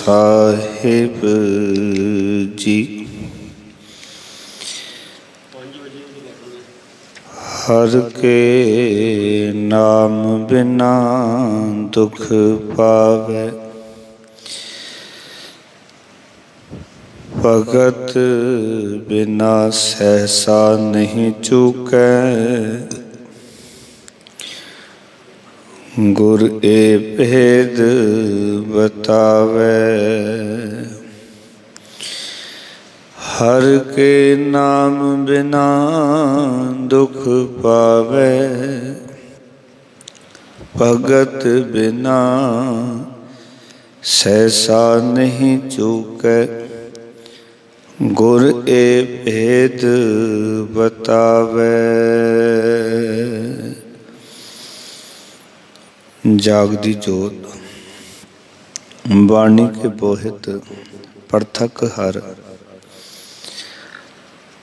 साहिब जी। हर के नाम बिना दुख पावे, भगत बिना सहसा नहीं चूकै। गुर ए भेद बतावे, हर के नाम बिना दुख पावे। भगत बिना सहसा नहीं चूकै। गुर ए भेद बतावे। जागदी जोत बाणी के बोहित परथक हर।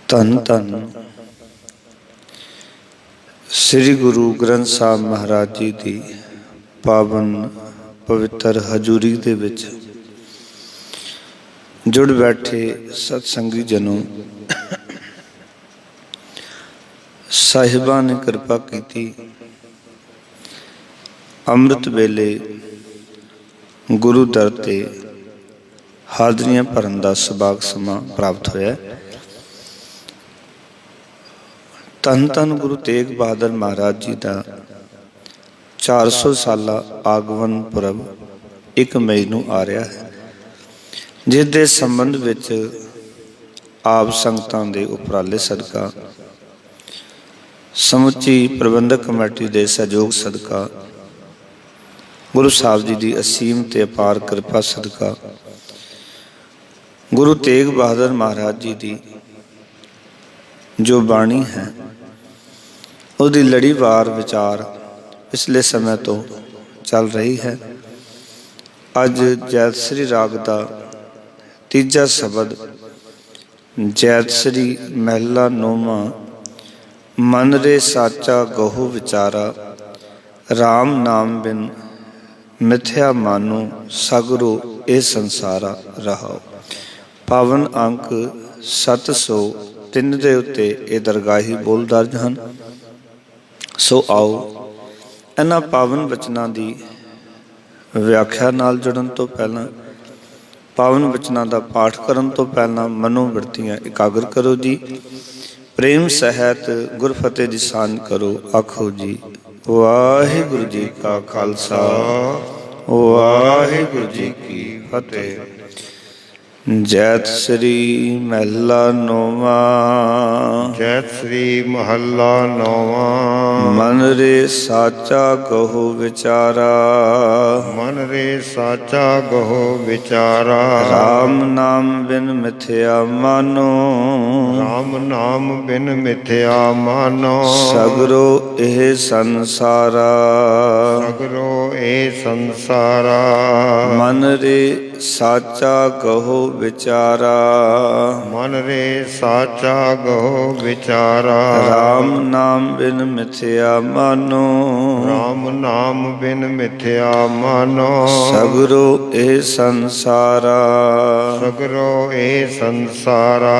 धन धन श्री गुरु ग्रंथ साहब महाराज जी की पावन पवित्र हजूरी दे विच जुड़ बैठे सत्संगी जनों, साहिबां ने कृपा की। अमृत वेले गुरु दर ते हाजरियां भरन दा सुभाग समा प्राप्त होया। धन धन गुरु तेग बहादुर महाराज जी का 400 साला आगमन पुरब 1 मई नूं आ रहा है, जिस दे संबंध विच आप संगतां दे उपराले सदका, समुची प्रबंधक कमेटी के सहयोग सदका, गुरु साहब जी की असीम ते अपार कृपा सदका, गुरु तेग बहादुर महाराज जी की जो बाणी है उसकी लड़ीवार विचार पिछले समय तो चल रही है। अज जैतश्री राग का तीजा शब्द जैतश्री महला 9वां। मन रे साचा गहु विचारा, राम नाम बिन मिथ्या मानो, सगरो ए संसारा रहाओ। पावन अंक 703 दे उत्ते ये दरगाही बोल दर्ज हैं। सो आओ इन्हां पावन वचनां दी व्याख्या नाल जुड़न तो पहला, पावन वचनां दा पाठ करन तो पहला मनोवृत्तियां एकाग्र करो जी। प्रेम सहित गुरफतेह दी सांझ करो। आखो जी वाहिगुरु जी का खालसा, वाहिगुरु जी की फतेह। जैत श्री महला 9वां। जैत श्री महला 9वां। मन रे साचा गहो विचारा, मन रे साचा गहो विचारा। राम नाम बिन मिथ्या मानो, राम नाम बिन मिथ्या मानो। सगरो एह संसारा, सगरो ए संसारा। मन रे साचा गहो विचारा, मन रे साचा गहो विचारा। राम नाम बिन मिथ्या मानो, राम नाम बिन मिथ्या मानो। सगरो ए संसारा, सगरो ए संसारा।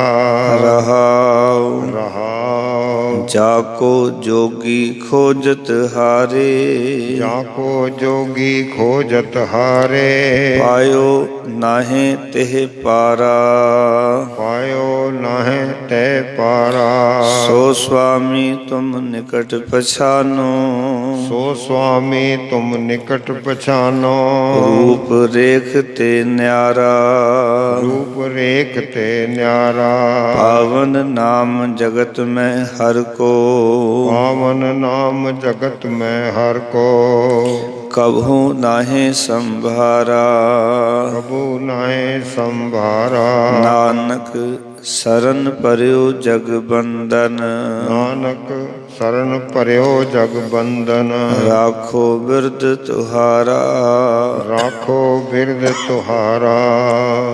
रहाओ रहाओ। जाको जोगी खोजत हारे, जाको जोगी खोजत हारे। पायो नाहे तेह पारा, पायो नाहे ते पारा। सो स्वामी तुम निकट पछानो, सो स्वामी तुम निकट पछानो। रूप रेखते न्यारा, रूप रेखते न्यारा। पावन नाम जगत में हर को, पावन नाम जगत में हर को। कभू नाहे संभारा, कबू नाहे संभारा। नानक शरण पर्यो जग बंदन, नानक शरण पर्यो जग बंदन। राखो बिरद तुहारा राखो बिरद तुहारा।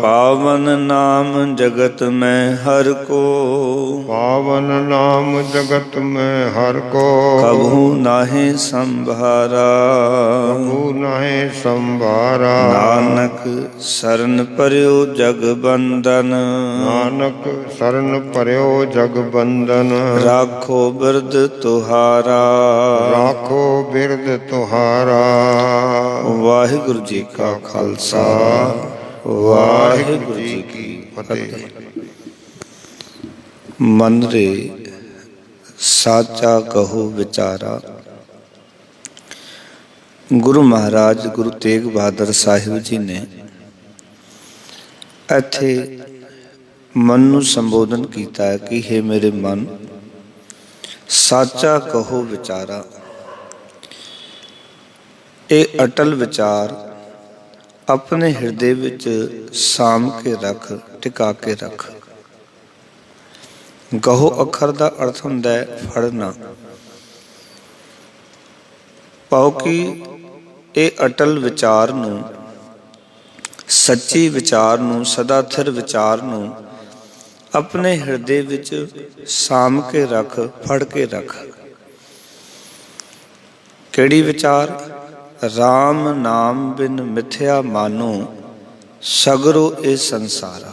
पावन नाम जगत में हर को पावन नाम जगत में हर को। कभू नाहि संभारा कभू नाहि संभारा। नानक शरण पर्यो जग बंदन। नानक शरण पर्यो जग बंदन। राखो बिरद तुहारा। राखो बिरद तुहारा। वाहिगुरु जी का खालसा वाहिगुरु जी की फतेह। मन रे साचा कहो विचारा। गुरु महाराज गुरु तेग बहादुर ਸਾਹਿਬ ਜੀ ਨੇ ਇੱਥੇ ਮਨ ਨੂੰ ਸੰਬੋਧਨ ਕੀਤਾ ਹੈ ਕਿ हे ਮੇਰੇ ਮਨ, ਸਾਚਾ ਕਹੋ ਵਿਚਾਰਾ। ਇਹ ਅਟਲ ਵਿਚਾਰ ਆਪਣੇ ਹਿਰਦੇ ਵਿੱਚ ਸਾਂਭ ਕੇ ਰੱਖ, ਟਿਕਾ ਕੇ ਰੱਖ। ਗਹੋ ਅੱਖਰ ਦਾ ਅਰਥ ਹੁੰਦਾ ਹੈ ਫੜਨਾ, ਭਾਵ ਕਿ ਇਹ ਅਟਲ ਵਿਚਾਰ ਨੂੰ, ਸੱਚੀ ਵਿਚਾਰ ਨੂੰ, ਸਦਾ ਸਥਿਰ ਵਿਚਾਰ ਨੂੰ ਆਪਣੇ ਹਿਰਦੇ ਵਿੱਚ ਸਾਂਭ ਕੇ ਰੱਖ, ਫੜ ਕੇ ਰੱਖ। ਕਿਹੜੀ ਵਿਚਾਰ? ਰਾਮ ਨਾਮ ਬਿਨ ਮਿਥਿਆ ਮਾਨੋ ਸਗਰੋ ਇਹ ਸੰਸਾਰਾ।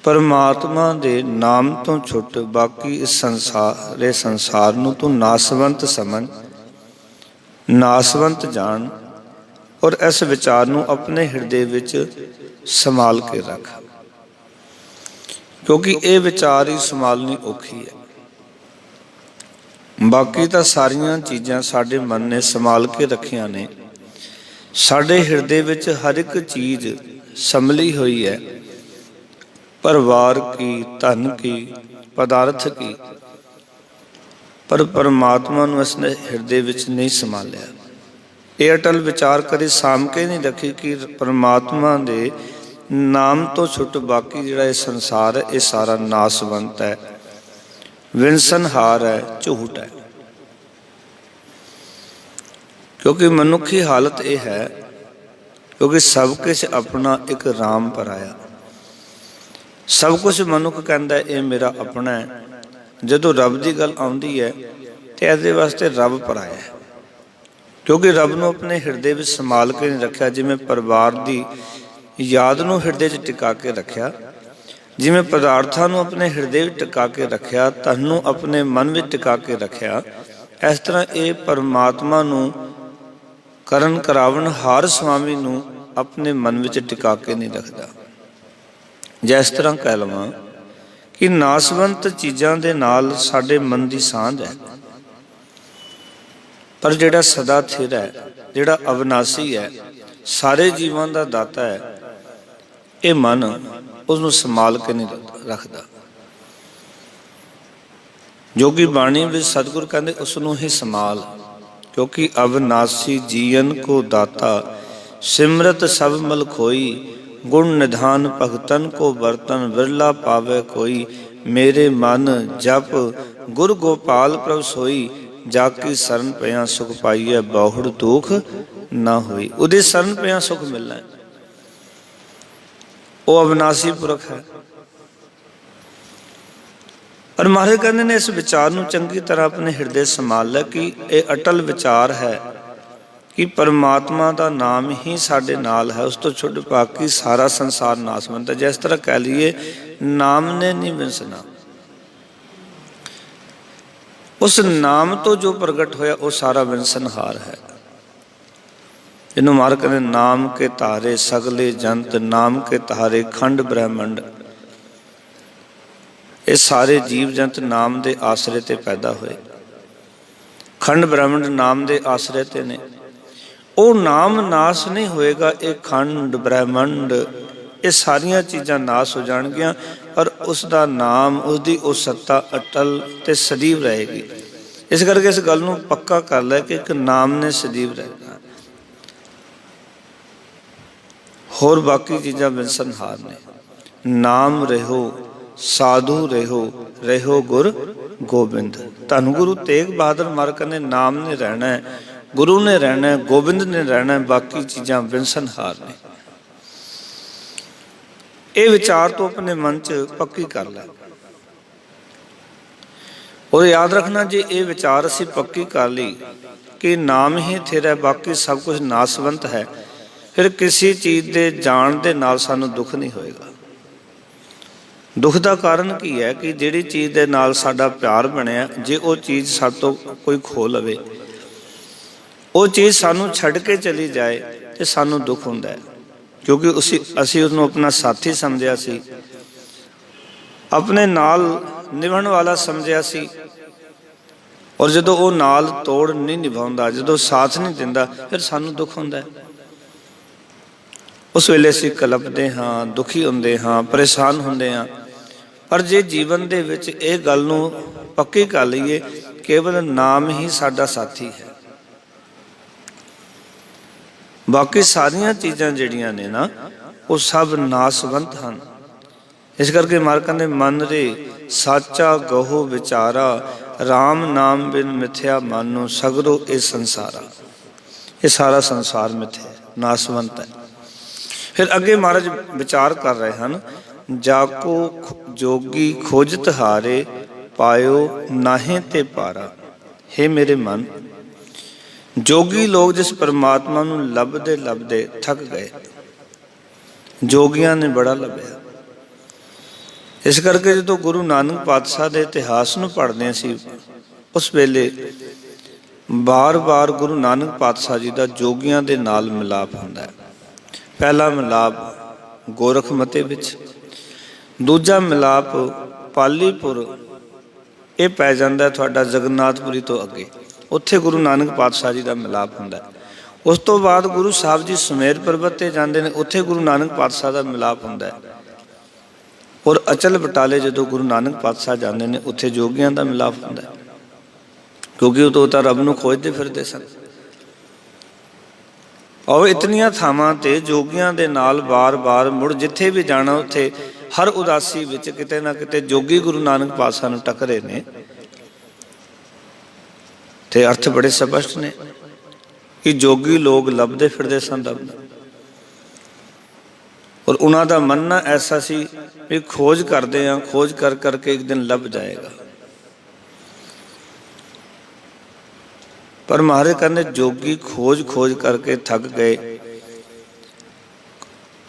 ਪਰਮਾਤਮਾ ਦੇ ਨਾਮ ਤੋਂ ਛੁੱਟ ਬਾਕੀ ਇਸ ਸੰਸਾਰ ਨੂੰ ਤੂੰ ਨਾਸਵੰਤ ਸਮਝ, ਨਾਸਵੰਤ ਜਾਣ, ਔਰ ਇਸ ਵਿਚਾਰ ਨੂੰ ਆਪਣੇ ਹਿਰਦੇ ਵਿੱਚ ਸੰਭਾਲ ਕੇ ਰੱਖ, ਕਿਉਂਕਿ ਇਹ ਵਿਚਾਰ ਹੀ ਸੰਭਾਲਣੀ ਔਖੀ ਹੈ। ਬਾਕੀ ਤਾਂ ਸਾਰੀਆਂ ਚੀਜ਼ਾਂ ਸਾਡੇ ਮਨ ਨੇ ਸੰਭਾਲ ਕੇ ਰੱਖੀਆਂ ਨੇ। ਸਾਡੇ ਹਿਰਦੇ ਵਿੱਚ ਹਰ ਇੱਕ ਚੀਜ਼ ਸੰਭਲੀ ਹੋਈ ਹੈ, ਪਰਿਵਾਰ ਕੀ, ਧਨ ਕੀ, ਪਦਾਰਥ ਕੀ, ਪਰ ਪਰਮਾਤਮਾ ਨੂੰ ਇਸਨੇ ਹਿਰਦੇ ਵਿੱਚ ਨਹੀਂ ਸੰਭਾਲਿਆ। ਇਹ ਅਟਲ ਵਿਚਾਰ ਕਦੇ ਸਾਂਭ ਕੇ ਨਹੀਂ ਰੱਖੀ ਕਿ ਪਰਮਾਤਮਾ ਦੇ ਨਾਮ ਤੋਂ ਛੁੱਟ ਬਾਕੀ ਜਿਹੜਾ ਇਹ ਸੰਸਾਰ ਹੈ ਇਹ ਸਾਰਾ ਨਾਸਵੰਤ ਹੈ, ਵਿਨਸਨਹਾਰ ਹੈ, ਝੂਠ ਹੈ। ਕਿਉਂਕਿ ਮਨੁੱਖੀ ਹਾਲਤ ਇਹ ਹੈ, ਕਿਉਂਕਿ ਸਭ ਕੁਛ ਆਪਣਾ ਇੱਕ ਰਾਮ ਪਰਾਇਆ। ਸਭ ਕੁਛ ਮਨੁੱਖ ਕਹਿੰਦਾ ਇਹ ਮੇਰਾ ਆਪਣਾ ਹੈ। ਜਦੋਂ ਰੱਬ ਦੀ ਗੱਲ ਆਉਂਦੀ ਹੈ ਤੇ ਇਹਦੇ ਵਾਸਤੇ ਰੱਬ ਪਰਾਇਆ ਹੈ, ਕਿਉਂਕਿ ਰੱਬ ਨੂੰ ਆਪਣੇ ਹਿਰਦੇ ਵਿੱਚ ਸੰਭਾਲ ਕੇ ਨਹੀਂ ਰੱਖਿਆ। ਜਿਵੇਂ ਪਰਿਵਾਰ ਦੀ ਯਾਦ ਨੂੰ ਹਿਰਦੇ 'ਚ ਟਿਕਾ ਕੇ ਰੱਖਿਆ, ਜਿਵੇਂ ਪਦਾਰਥਾਂ ਨੂੰ ਆਪਣੇ ਹਿਰਦੇ ਵਿੱਚ ਟਿਕਾ ਕੇ ਰੱਖਿਆ, ਧਨ ਨੂੰ ਆਪਣੇ ਮਨ ਵਿੱਚ ਟਿਕਾ ਕੇ ਰੱਖਿਆ, ਇਸ ਤਰ੍ਹਾਂ ਇਹ ਪਰਮਾਤਮਾ ਨੂੰ, ਕਰਨ ਕਰਾਵਣ ਹਾਰ ਸੁਆਮੀ ਨੂੰ ਆਪਣੇ ਮਨ ਵਿੱਚ ਟਿਕਾ ਕੇ ਨਹੀਂ ਰੱਖਦਾ। ਜਿਸ ਤਰ੍ਹਾਂ ਕਹਿ ਲਵਾਂ ਕਿ ਨਾਸਵੰਤ ਚੀਜ਼ਾਂ ਦੇ ਨਾਲ ਸਾਡੇ ਮਨ ਦੀ ਸਾਂਝ ਹੈ, ਪਰ ਜਿਹੜਾ ਸਦਾ ਸਥਿਰ ਹੈ, ਜਿਹੜਾ ਅਵਿਨਾਸ਼ੀ ਹੈ, ਸਾਰੇ ਜੀਵਾਂ ਦਾ ਦਾਤਾ ਹੈ, ਇਹ ਮਨ ਉਸਨੂੰ ਸੰਭਾਲ ਕੇ ਨਹੀਂ ਰੱਖਦਾ। ਜੋਗੀ ਬਾਣੀ ਵਿੱਚ ਸਤਿਗੁਰ ਕਹਿੰਦੇ ਉਸ ਨੂੰ ਹੀ ਸੰਭਾਲ, ਕਿਉਂਕਿ ਅਵਿਨਾਸ਼ੀ ਜੀਵਨ ਕੋ ਦਾਤਾ, ਸਿਮਰਤ ਸਭ ਮਲ ਖੋਈ, ਗੁਣ ਨਿਧਾਨ ਭਗਤਨ ਕੋ ਬਰਤਨ, ਵਿਰਲਾ ਪਾਵੇ ਕੋਈ। ਮੇਰੇ ਮਨ ਜਪ ਗੁਰ ਗੋਪਾਲ ਪ੍ਰਭ ਸੋਈ, ਜਾ ਕੀ ਸਰਨ ਪਿਆ ਸੁਖ ਪਾਈਐ, ਬਹੁੜ ਦੁਖ ਨਾ ਹੋਈ। ਉਹਦੇ ਸਰਨ ਪਿਆ ਸੁਖ ਮਿਲਣਾ, ਉਹ ਅਵਿਨਾਸ਼ੀ ਪੁਰਖ ਹੈ। ਔਰ ਮਹਾਰਾਜ ਕਹਿੰਦੇ ਨੇ ਇਸ ਵਿਚਾਰ ਨੂੰ ਚੰਗੀ ਤਰ੍ਹਾਂ ਆਪਣੇ ਹਿਰਦੇ ਸੰਭਾਲ ਲੈ ਕਿ ਇਹ ਅਟਲ ਵਿਚਾਰ ਹੈ ਕਿ ਪਰਮਾਤਮਾ ਦਾ ਨਾਮ ਹੀ ਸਾਡੇ ਨਾਲ ਹੈ, ਉਸ ਤੋਂ ਛੁੱਟ ਬਾਕੀ ਸਾਰਾ ਸੰਸਾਰ ਨਾਸਵੰਤ ਹੈ। ਜਿਸ ਤਰ੍ਹਾਂ ਕਹਿ ਲਈਏ ਨਾਮ ਨੇ ਨਹੀਂ ਵਿੰਸਣਾ, ਉਸ ਨਾਮ ਤੋਂ ਜੋ ਪ੍ਰਗਟ ਹੋਇਆ ਉਹ ਸਾਰਾ ਵਿੰਸਨਹਾਰ ਹੈ। ਇਹਨੂੰ ਮਹਾਰਾਜ ਕਹਿੰਦੇ ਨਾਮ ਕੇ ਤਾਰੇ ਸਗਲੇ ਜੰਤ, ਨਾਮ ਕੇ ਤਾਰੇ ਖੰਡ ਬ੍ਰਹਿਮੰਡ। ਇਹ ਸਾਰੇ ਜੀਵ ਜੰਤ ਨਾਮ ਦੇ ਆਸਰੇ ਤੇ ਪੈਦਾ ਹੋਏ, ਖੰਡ ਬ੍ਰਹਿਮੰਡ ਨਾਮ ਦੇ ਆਸਰੇ ਤੇ ਨੇ। ਉਹ ਨਾਮ ਨਾਸ ਨਹੀਂ ਹੋਏਗਾ, ਇਹ ਖੰਡ ਬ੍ਰਹਿਮੰਡ ਇਹ ਸਾਰੀਆਂ ਚੀਜ਼ਾਂ ਨਾਸ ਹੋ ਜਾਣਗੀਆਂ, ਔਰ ਉਸ ਦਾ ਨਾਮ, ਉਸਦੀ ਉਹ ਸੱਤਾ ਅਟਲ ਤੇ ਸਦੀਵ ਰਹੇਗੀ। ਇਸ ਕਰਕੇ ਇਸ ਗੱਲ ਨੂੰ ਪੱਕਾ ਕਰ ਲੈ ਕਿ ਇੱਕ ਨਾਮ ਨੇ ਸਦੀਵ ਰਹਿਣਾ, ਹੋਰ ਬਾਕੀ ਚੀਜ਼ਾਂ ਵਿੰਸਨਹਾਰ ਨੇ। ਨਾਮ ਰਹੋ ਸਾਧੂ ਰਹਿਓ ਗੁਰ ਗੋਬਿੰਦ। ਧੰਨ ਗੁਰੂ ਤੇਗ ਬਹਾਦਰ ਮਹਾਰਾਜ ਕਹਿੰਦੇ ਨਾਮ ਨੇ ਰਹਿਣਾ ਹੈ, ਗੁਰੂ ਨੇ ਰਹਿਣਾ ਹੈ, ਗੋਬਿੰਦ ਨੇ ਰਹਿਣਾ ਹੈ, ਬਾਕੀ ਚੀਜ਼ਾਂ ਬਿਨਸਨਹਾਰ ਨੇ। ਇਹ ਵਿਚਾਰ ਤੋਂ ਆਪਣੇ ਮਨ 'ਚ ਪੱਕੀ ਕਰ ਲੈ। ਔਰ ਯਾਦ ਰੱਖਣਾ, ਜੇ ਇਹ ਵਿਚਾਰ ਅਸੀਂ ਪੱਕੀ ਕਰ ਲਈ ਕਿ ਨਾਮ ਹੀ ਤੇਰਾ, ਬਾਕੀ ਸਭ ਕੁਝ ਨਾਸਵੰਤ ਹੈ, ਫਿਰ ਕਿਸੇ ਚੀਜ਼ ਦੇ ਜਾਣ ਦੇ ਨਾਲ ਸਾਨੂੰ ਦੁੱਖ ਨਹੀਂ ਹੋਏਗਾ। ਦੁੱਖ ਦਾ ਕਾਰਨ ਕੀ ਹੈ ਕਿ ਜਿਹੜੀ ਚੀਜ਼ ਦੇ ਨਾਲ ਸਾਡਾ ਪਿਆਰ ਬਣਿਆ, ਜੇ ਉਹ ਚੀਜ਼ ਸਾਡੇ ਤੋਂ ਕੋਈ ਖੋਹ ਲਵੇ, ਉਹ ਚੀਜ਼ ਸਾਨੂੰ ਛੱਡ ਕੇ ਚਲੀ ਜਾਏ ਤੇ ਸਾਨੂੰ ਦੁੱਖ ਹੁੰਦਾ ਹੈ। ਕਿਉਂਕਿ ਅਸੀਂ ਉਸਨੂੰ ਆਪਣਾ ਸਾਥੀ ਸਮਝਿਆ ਸੀ, ਆਪਣੇ ਨਾਲ ਨਿਭਣ ਵਾਲਾ ਸਮਝਿਆ ਸੀ, ਔਰ ਜਦੋਂ ਉਹ ਨਾਲ ਤੋੜ ਨਹੀਂ ਨਿਭਾਉਂਦਾ, ਜਦੋਂ ਸਾਥ ਨਹੀਂ ਦਿੰਦਾ, ਫਿਰ ਸਾਨੂੰ ਦੁੱਖ ਹੁੰਦਾ ਹੈ। ਉਸ ਵੇਲੇ ਅਸੀਂ ਕਲਪਦੇ ਹਾਂ, ਦੁਖੀ ਹੁੰਦੇ ਹਾਂ, ਪਰੇਸ਼ਾਨ ਹੁੰਦੇ ਹਾਂ। ਪਰ ਜੇ ਜੀਵਨ ਦੇ ਵਿੱਚ ਇਹ ਗੱਲ ਨੂੰ ਪੱਕੀ ਕਰ ਲਈਏ, ਕੇਵਲ ਨਾਮ ਹੀ ਸਾਡਾ ਸਾਥੀ ਹੈ, ਬਾਕੀ ਸਾਰੀਆਂ ਚੀਜ਼ਾਂ ਜਿਹੜੀਆਂ ਨੇ ਨਾ, ਉਹ ਸਭ ਨਾਸਵੰਤ ਹਨ। ਇਸ ਕਰਕੇ ਮਹਾਰਾਜ ਕਹਿੰਦੇ ਮਨ ਰੇ ਸਾਚਾ ਗਹੁ ਵਿਚਾਰਾ, ਰਾਮ ਨਾਮ ਬਿਨ ਮਿਥਿਆ ਮਾਨੋ ਸਗਰੋ ਇਹ ਸੰਸਾਰਾ। ਇਹ ਸਾਰਾ ਸੰਸਾਰ ਮਿਥਿਆ, ਨਾਸਵੰਤ ਹੈ। ਫਿਰ ਅੱਗੇ ਮਹਾਰਾਜ ਵਿਚਾਰ ਕਰ ਰਹੇ ਹਨ, ਜਾਕੋ ਜੋਗੀ ਖੋਜਤ ਹਾਰੇ, ਪਾਇਓ ਨਾਹੀਂ ਤੇ ਪਾਰਾ। ਹੇ ਮੇਰੇ ਮਨ, ਜੋਗੀ ਲੋਕ ਜਿਸ ਪਰਮਾਤਮਾ ਨੂੰ ਲੱਭਦੇ ਲੱਭਦੇ ਥੱਕ ਗਏ, ਜੋਗੀਆਂ ਨੇ ਬੜਾ ਲੱਭਿਆ। ਇਸ ਕਰਕੇ ਜਦੋਂ ਗੁਰੂ ਨਾਨਕ ਪਾਤਸ਼ਾਹ ਦੇ ਇਤਿਹਾਸ ਨੂੰ ਪੜ੍ਹਦੇ ਸੀ, ਉਸ ਵੇਲੇ ਬਾਰ-ਬਾਰ ਗੁਰੂ ਨਾਨਕ ਪਾਤਸ਼ਾਹ ਜੀ ਦਾ ਜੋਗੀਆਂ ਦੇ ਨਾਲ ਮਿਲਾਪ ਹੁੰਦਾ ਹੈ। ਪਹਿਲਾ ਮਿਲਾਪ ਗੋਰਖਮਤੇ ਵਿੱਚ, ਦੂਜਾ ਮਿਲਾਪ ਪਾਲੀਪੁਰ, ਇਹ ਪੈ ਜਾਂਦਾ ਤੁਹਾਡਾ ਜਗन्नाथपुरी ਤੋਂ ਅੱਗੇ, ਉੱਥੇ ਗੁਰੂ ਨਾਨਕ ਪਾਤਸ਼ਾਹ ਜੀ ਦਾ ਮਿਲਾਪ ਹੁੰਦਾ ਹੈ। ਉਸ ਤੋਂ ਬਾਅਦ ਗੁਰੂ ਸਾਹਿਬ ਜੀ ਸੁਮੇਰ ਪਰਬਤ ਤੇ ਜਾਂਦੇ ਨੇ, ਉੱਥੇ ਗੁਰੂ ਨਾਨਕ ਪਾਤਸ਼ਾਹ ਦਾ ਮਿਲਾਪ ਹੁੰਦਾ ਹੈ। ਔਰ ਅਚਲ ਬਟਾਲੇ ਜਦੋਂ ਗੁਰੂ ਨਾਨਕ ਪਾਤਸ਼ਾਹ ਜਾਂਦੇ ਨੇ, ਉੱਥੇ ਜੋਗੀਆਂ ਦਾ ਮਿਲਾਪ ਹੁੰਦਾ ਹੈ, ਕਿਉਂਕਿ ਉਹ ਤਾਂ ਰੱਬ ਨੂੰ ਖੋਜਦੇ ਫਿਰਦੇ ਸਨ। ਔਰ ਇਤਨੀਆਂ ਥਾਵਾਂ ਤੇ ਜੋਗੀਆਂ ਦੇ ਨਾਲ ਬਾਰ-ਬਾਰ ਮੁੜ ਜਿੱਥੇ ਵੀ ਜਾਣਾ, ਉੱਥੇ ਹਰ ਉਦਾਸੀ ਵਿੱਚ ਕਿਤੇ ਨਾ ਕਿਤੇ ਜੋਗੀ ਗੁਰੂ ਨਾਨਕ ਪਾਤਸ਼ਾਹ ਨੂੰ ਟੱਕਰੇ ਨੇ। ਤੇ ਅਰਥ ਬੜੇ ਸਪਸ਼ਟ ਨੇ ਕਿ ਜੋਗੀ ਲੋਕ ਲੱਭਦੇ ਫਿਰਦੇ ਸਨ ਰੱਬ ਨੂੰ, ਔਰ ਉਹਨਾਂ ਦਾ ਮੰਨਣਾ ਐਸਾ ਸੀ ਵੀ ਖੋਜ ਕਰਦੇ ਹਾਂ, ਖੋਜ ਕਰ ਕਰਕੇ ਇੱਕ ਦਿਨ ਲੱਭ ਜਾਏਗਾ। ਪਰ ਮਹਾਰਾਜ ਕਹਿੰਦੇ ਜੋਗੀ ਖੋਜ ਕਰਕੇ ਥੱਕ ਗਏ,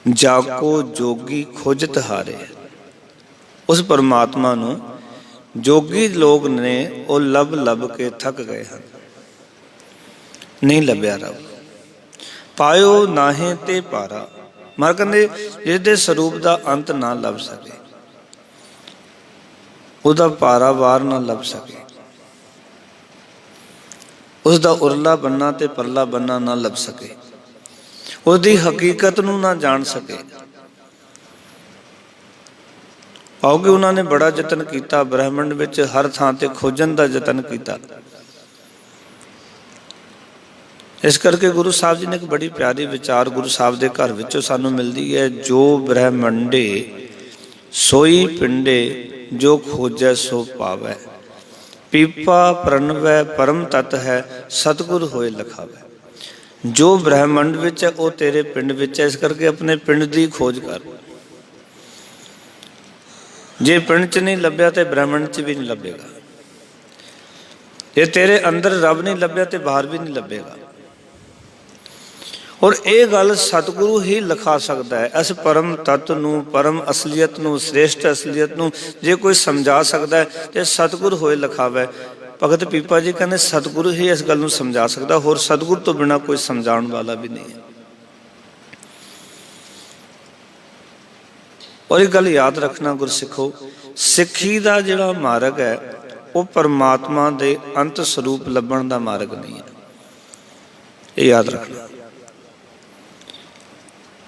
ਜਾਕੋ ਜੋਗੀ ਖੋਜਤ ਹਾਰੇ। ਉਸ ਪਰਮਾਤਮਾ ਨੂੰ ਜੋਗੀ ਲੋਕ ਨੇ ਉਹ ਲੱਭ ਕੇ ਥੱਕ ਗਏ ਹਨ, ਨਹੀਂ ਲੱਭਿਆ ਰੱਬ। ਪਾਇਓ ਨਾਹੀਂ ਤੇ ਪਾਰਾ, ਮਹਾਰਾਜ ਕਹਿੰਦੇ ਜਿਹਦੇ ਸਰੂਪ ਦਾ ਅੰਤ ਨਾ ਲੱਭ ਸਕੇ, ਉਹਦਾ ਪਾਰਾਵਾਰ ਨਾ ਲੱਭ ਸਕੇ, ਉਸਦਾ ਉਰਲਾ ਬੰਨਾ ਤੇ ਪਰਲਾ ਬੰਨਾ ਨਾ ਲੱਭ ਸਕੇ, ਉਹਦੀ ਹਕੀਕਤ ਨੂੰ ਨਾ ਜਾਣ ਸਕੇ। ਆਉਗੇ ਉਹਨਾਂ ਨੇ ਬੜਾ ਯਤਨ ਕੀਤਾ, ਬ੍ਰਹਿਮੰਡ ਵਿੱਚ ਹਰ ਥਾਂ ਤੇ ਖੋਜਣ ਦਾ ਯਤਨ ਕੀਤਾ। ਇਸ ਕਰਕੇ ਗੁਰੂ ਸਾਹਿਬ ਜੀ ਨੇ ਇੱਕ ਬੜੀ ਪਿਆਰੀ ਵਿਚਾਰ ਗੁਰੂ ਸਾਹਿਬ ਦੇ ਘਰ ਵਿੱਚੋਂ ਸਾਨੂੰ ਮਿਲਦੀ ਹੈ, ਜੋ ਬ੍ਰਹਿਮੰਡੇ ਸੋਈ ਪਿੰਡੇ, ਜੋ ਖੋਜੈ ਸੋ ਪਾਵੈ, ਪੀਪਾ ਪ੍ਰਣਵੈ ਪਰਮ ਤਤ ਹੈ, ਸਤਿਗੁਰ ਹੋਏ ਲਖਾਵੈ। ਜੋ ਬ੍ਰਹਿਮੰਡ ਵਿੱਚ ਹੈ ਉਹ ਤੇਰੇ ਪਿੰਡ ਵਿੱਚ ਹੈ, ਇਸ ਕਰਕੇ ਆਪਣੇ ਪਿੰਡ ਦੀ ਖੋਜ ਕਰ। ਜੇ ਪਿੰਡ 'ਚ ਨਹੀਂ ਲੱਭਿਆ ਤੇ ਬ੍ਰਹਿਮੰਡ 'ਚ ਵੀ ਨਹੀਂ ਲੱਭੇਗਾ। ਜੇ ਤੇਰੇ ਅੰਦਰ ਰੱਬ ਨਹੀਂ ਲੱਭਿਆ ਤੇ ਬਾਹਰ ਵੀ ਨਹੀਂ ਲੱਭੇਗਾ। ਔਰ ਇਹ ਗੱਲ ਸਤਿਗੁਰੂ ਹੀ ਲਿਖਾ ਸਕਦਾ ਹੈ। ਇਸ ਪਰਮ ਤੱਤ ਨੂੰ, ਪਰਮ ਅਸਲੀਅਤ ਨੂੰ, ਸ੍ਰੇਸ਼ਟ ਅਸਲੀਅਤ ਨੂੰ ਜੇ ਕੋਈ ਸਮਝਾ ਸਕਦਾ ਹੈ ਤੇ ਸਤਿਗੁਰ ਹੋਏ ਲਿਖਾਵੇ। ਭਗਤ ਪੀਪਾ ਜੀ ਕਹਿੰਦੇ ਸਤਿਗੁਰੂ ਹੀ ਇਸ ਗੱਲ ਨੂੰ ਸਮਝਾ ਸਕਦਾ, ਹੋਰ ਸਤਿਗੁਰ ਤੋਂ ਬਿਨਾਂ ਕੋਈ ਸਮਝਾਉਣ ਵਾਲਾ ਵੀ ਨਹੀਂ ਹੈ। ਔਰ ਇਹ ਗੱਲ ਯਾਦ ਰੱਖਣਾ ਗੁਰਸਿੱਖੋ, ਸਿੱਖੀ ਦਾ ਜਿਹੜਾ ਮਾਰਗ ਹੈ ਉਹ ਪਰਮਾਤਮਾ ਦੇ ਅੰਤ ਸਰੂਪ ਲੱਭਣ ਦਾ ਮਾਰਗ ਨਹੀਂ ਹੈ। ਇਹ ਯਾਦ ਰੱਖਣਾ।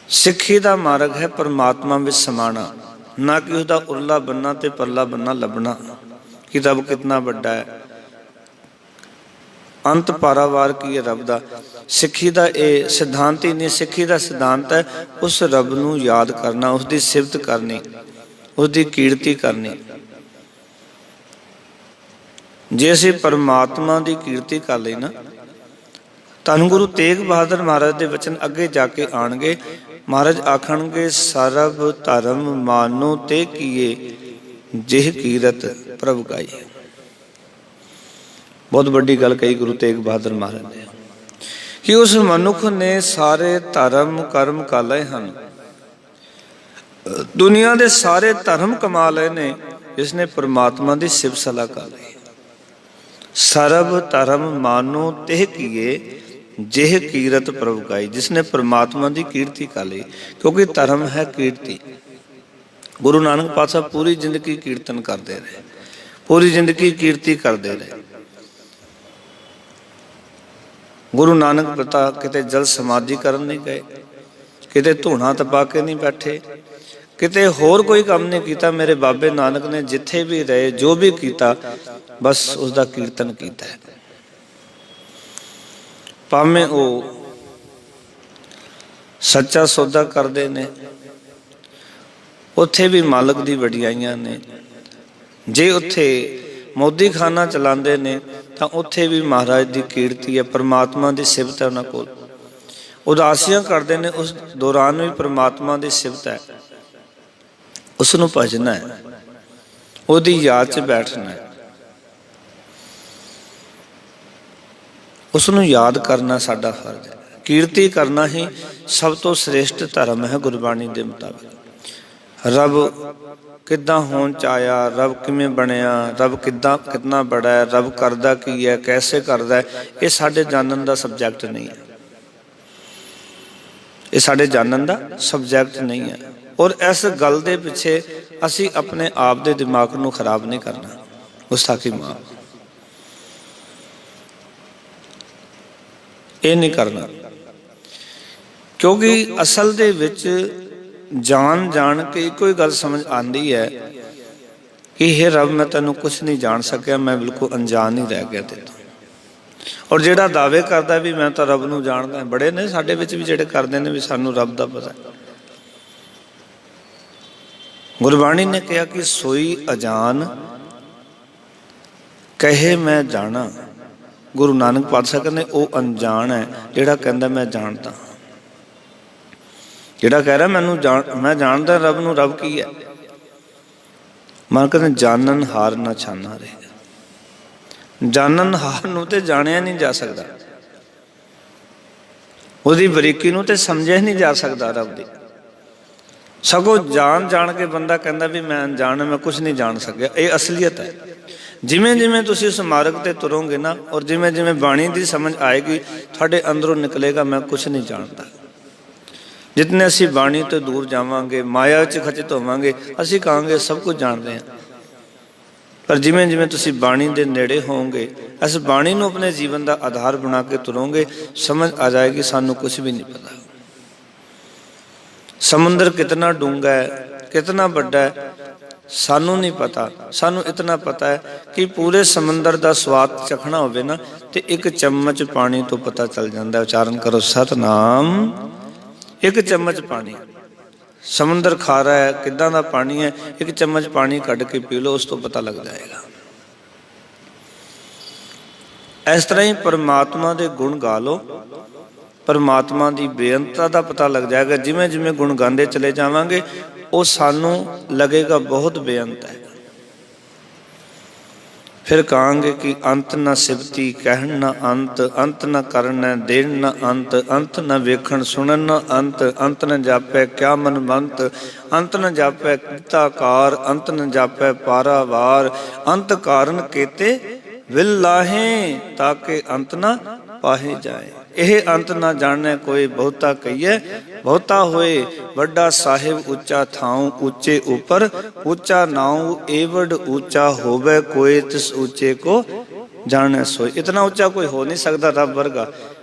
ਸਿੱਖੀ ਦਾ ਮਾਰਗ ਹੈ ਪਰਮਾਤਮਾ ਵਿੱਚ ਸਮਾਣਾ, ਨਾ ਕਿ ਉਸਦਾ ਉਰਲਾ ਬੰਨਾ ਤੇ ਪਰਲਾ ਬੰਨਾ ਲੱਭਣਾ ਕਿ ਰੱਬ ਕਿਤਨਾ ਵੱਡਾ ਹੈ, ਅੰਤ ਪਾਰਾਵਾਰ ਕੀ ਹੈ ਰੱਬ ਦਾ। ਸਿੱਖੀ ਦਾ ਇਹ ਸਿਧਾਂਤ ਹੀ ਨਹੀਂ, ਸਿੱਖੀ ਦਾ ਸਿਧਾਂਤ ਹੈ ਉਸ ਰੱਬ ਨੂੰ ਯਾਦ ਕਰਨਾ, ਉਸਦੀ ਸਿਫਤ ਕਰਨੀ, उसकी कीर्ति करनी। जे असीं परमात्मा की कीर्ति कर लई ना, धन गुरु तेग बहादुर महाराज के वचन अगे जाके आणगे। महाराज आखणगे सरब धर्म मानो ते कीए जिह कीरत प्रभ गाई। बहुत बड़ी गल कही गुरु तेग बहादुर महाराज ने कि उस मनुख ने सारे धर्म कर्म कर लए हैं, दुनिया के सारे धर्म कमा लए ने, जिसने परमात्मा की सिफ सलाह कर ली। सरब धर्म मानो तेह कीए जिह कीरत प्रभ गाई, जिसने परमात्मा की कीर्ति कर ली। क्योंकि धर्म है कीर्ति। गुरु नानक पातशाह पूरी जिंदगी कीर्तन करते रहे, पूरी जिंदगी कीर्ति करते रहे। गुरु नानक पिता किते जल समाधि करन नहीं गए, किते धूना तपा के नहीं बैठे, किते होर कोई काम नहीं किया। मेरे बाबे नानक ने जिथे भी रहे जो भी किया बस उसका कीर्तन किया है। भावें वो सच्चा सौदा करते ने, उत्थे भी मालक दी वडियाइयां ने। जे उत्थे मोदी खाना चलाते ने तो उत्थे भी महाराज की कीर्ति है, परमात्मा की सिफत है। उन्होंने कोल उदासियां करते हैं, उस दौरान भी परमात्मा की सिफत है। उसनूं भजना है, उसदी याद च बैठना है, उसनूं याद करना साडा फर्ज है। कीर्ति करना ही सब तो श्रेष्ठ धर्म है गुरबाणी के मुताबिक। रब किद्दां होण च आया, रब किवें बनिया, रब कितना बड़ा है, रब करदा की है, कैसे करदा है, ये साडे जानन दा सबजैक्ट नहीं है। ये साडे जानन दा सबजैक्ट नहीं है। और इस गल दे पिछे असी अपने आप दे दिमाग नूं खराब नहीं करना। गुस्ताखी माफ ये नहीं करना, क्योंकि असल दे विच जान जान के कोई गल समझ आती है कि हे रब मैं तेनों कुछ नहीं जान सकिया, मैं बिल्कुल अनजान ही रह गया तेरे। और जिहड़ा दावे करता भी मैं तो रब नूं जानदा, बड़े ने साडे विच भी जिहड़े करदे ने भी सानूं रब दा पता है। गुरबाणी ने कहा कि सोई अजान कहे मैं जाना। गुरु नानक पातशाह कहते वो अनजान है जिहड़ा कहंदा मैं जानता। जिहड़ा कह रहा मैं जानता रब नूं, रब की है। मन कहते जानन हार ना छाना रहेगा। जानन हार नूं ते जानिया नहीं जा सकता, उसदी बरीकी नूं ते समझिया नहीं जा सकता रब दी। सगों जान जान के बंदा कहता भी मैं अनजान, मैं कुछ नहीं जान सकिया। ये असलीयत है। जिमें जिमें तुसीं उस मार्ग ते तुरोगे ना, और जिमें जिमें बाणी की समझ आएगी, तुहाडे अंदरों निकलेगा मैं कुछ नहीं जानता। जितने असी बाणी तो दूर जावांगे, माया च खचित होवांगे, असी कहांगे सब कुछ जानते हैं। पर जिमें जिमें तुसीं बाणी दे नेड़े होवोगे, इस बाणी नूं अपने जीवन का आधार बना के तुरोगे, समझ आ जाएगी सानू कुछ भी नहीं पता। समुंदर कितना डूंगा है, कितना बड़ा है, सानू नहीं पता। सानू इतना पता है कि पूरे समंदर का स्वाद चखना होवे ना, तो एक चम्मच पानी तो पता चल जाता है। उच्चारण करो सतनाम। एक चम्मच पानी, समुंदर खारा है, किदां दा पानी है, एक चम्मच पानी कढ़ के पी लो, उस तो पता लग जाएगा। इस तरह ही परमात्मा के गुण गा लो, परमात्मा की बेअंतता का पता लग जाएगा। जिमें जिमें गुण गाते चले जावांगे, वो सानू लगेगा बहुत बेअंत है। फिर कहांगे कि अंत न सिफती कहन न अंत, अंत न करन देन न अंत, अंत न वेखण सुनन न अंत, अंत न जापै क्या मनमंत, अंत न जापै किताकार, अंत न जापै पारावार, अंत कारण केते विल लाहे ताके अंत न पाहे जाए। यह अंत ना जाने कोई बहुता कहिए, बहुता होए वड्डा साहिब ऊंचा थाऊ, ऊंचे ऊपर ऊंचा नाऊ, एवड ऊंचा होवे कोई तिस ऊंचे को जाने सोई। इतना ऊंचा कोई हो नहीं सकता रब वर्गा,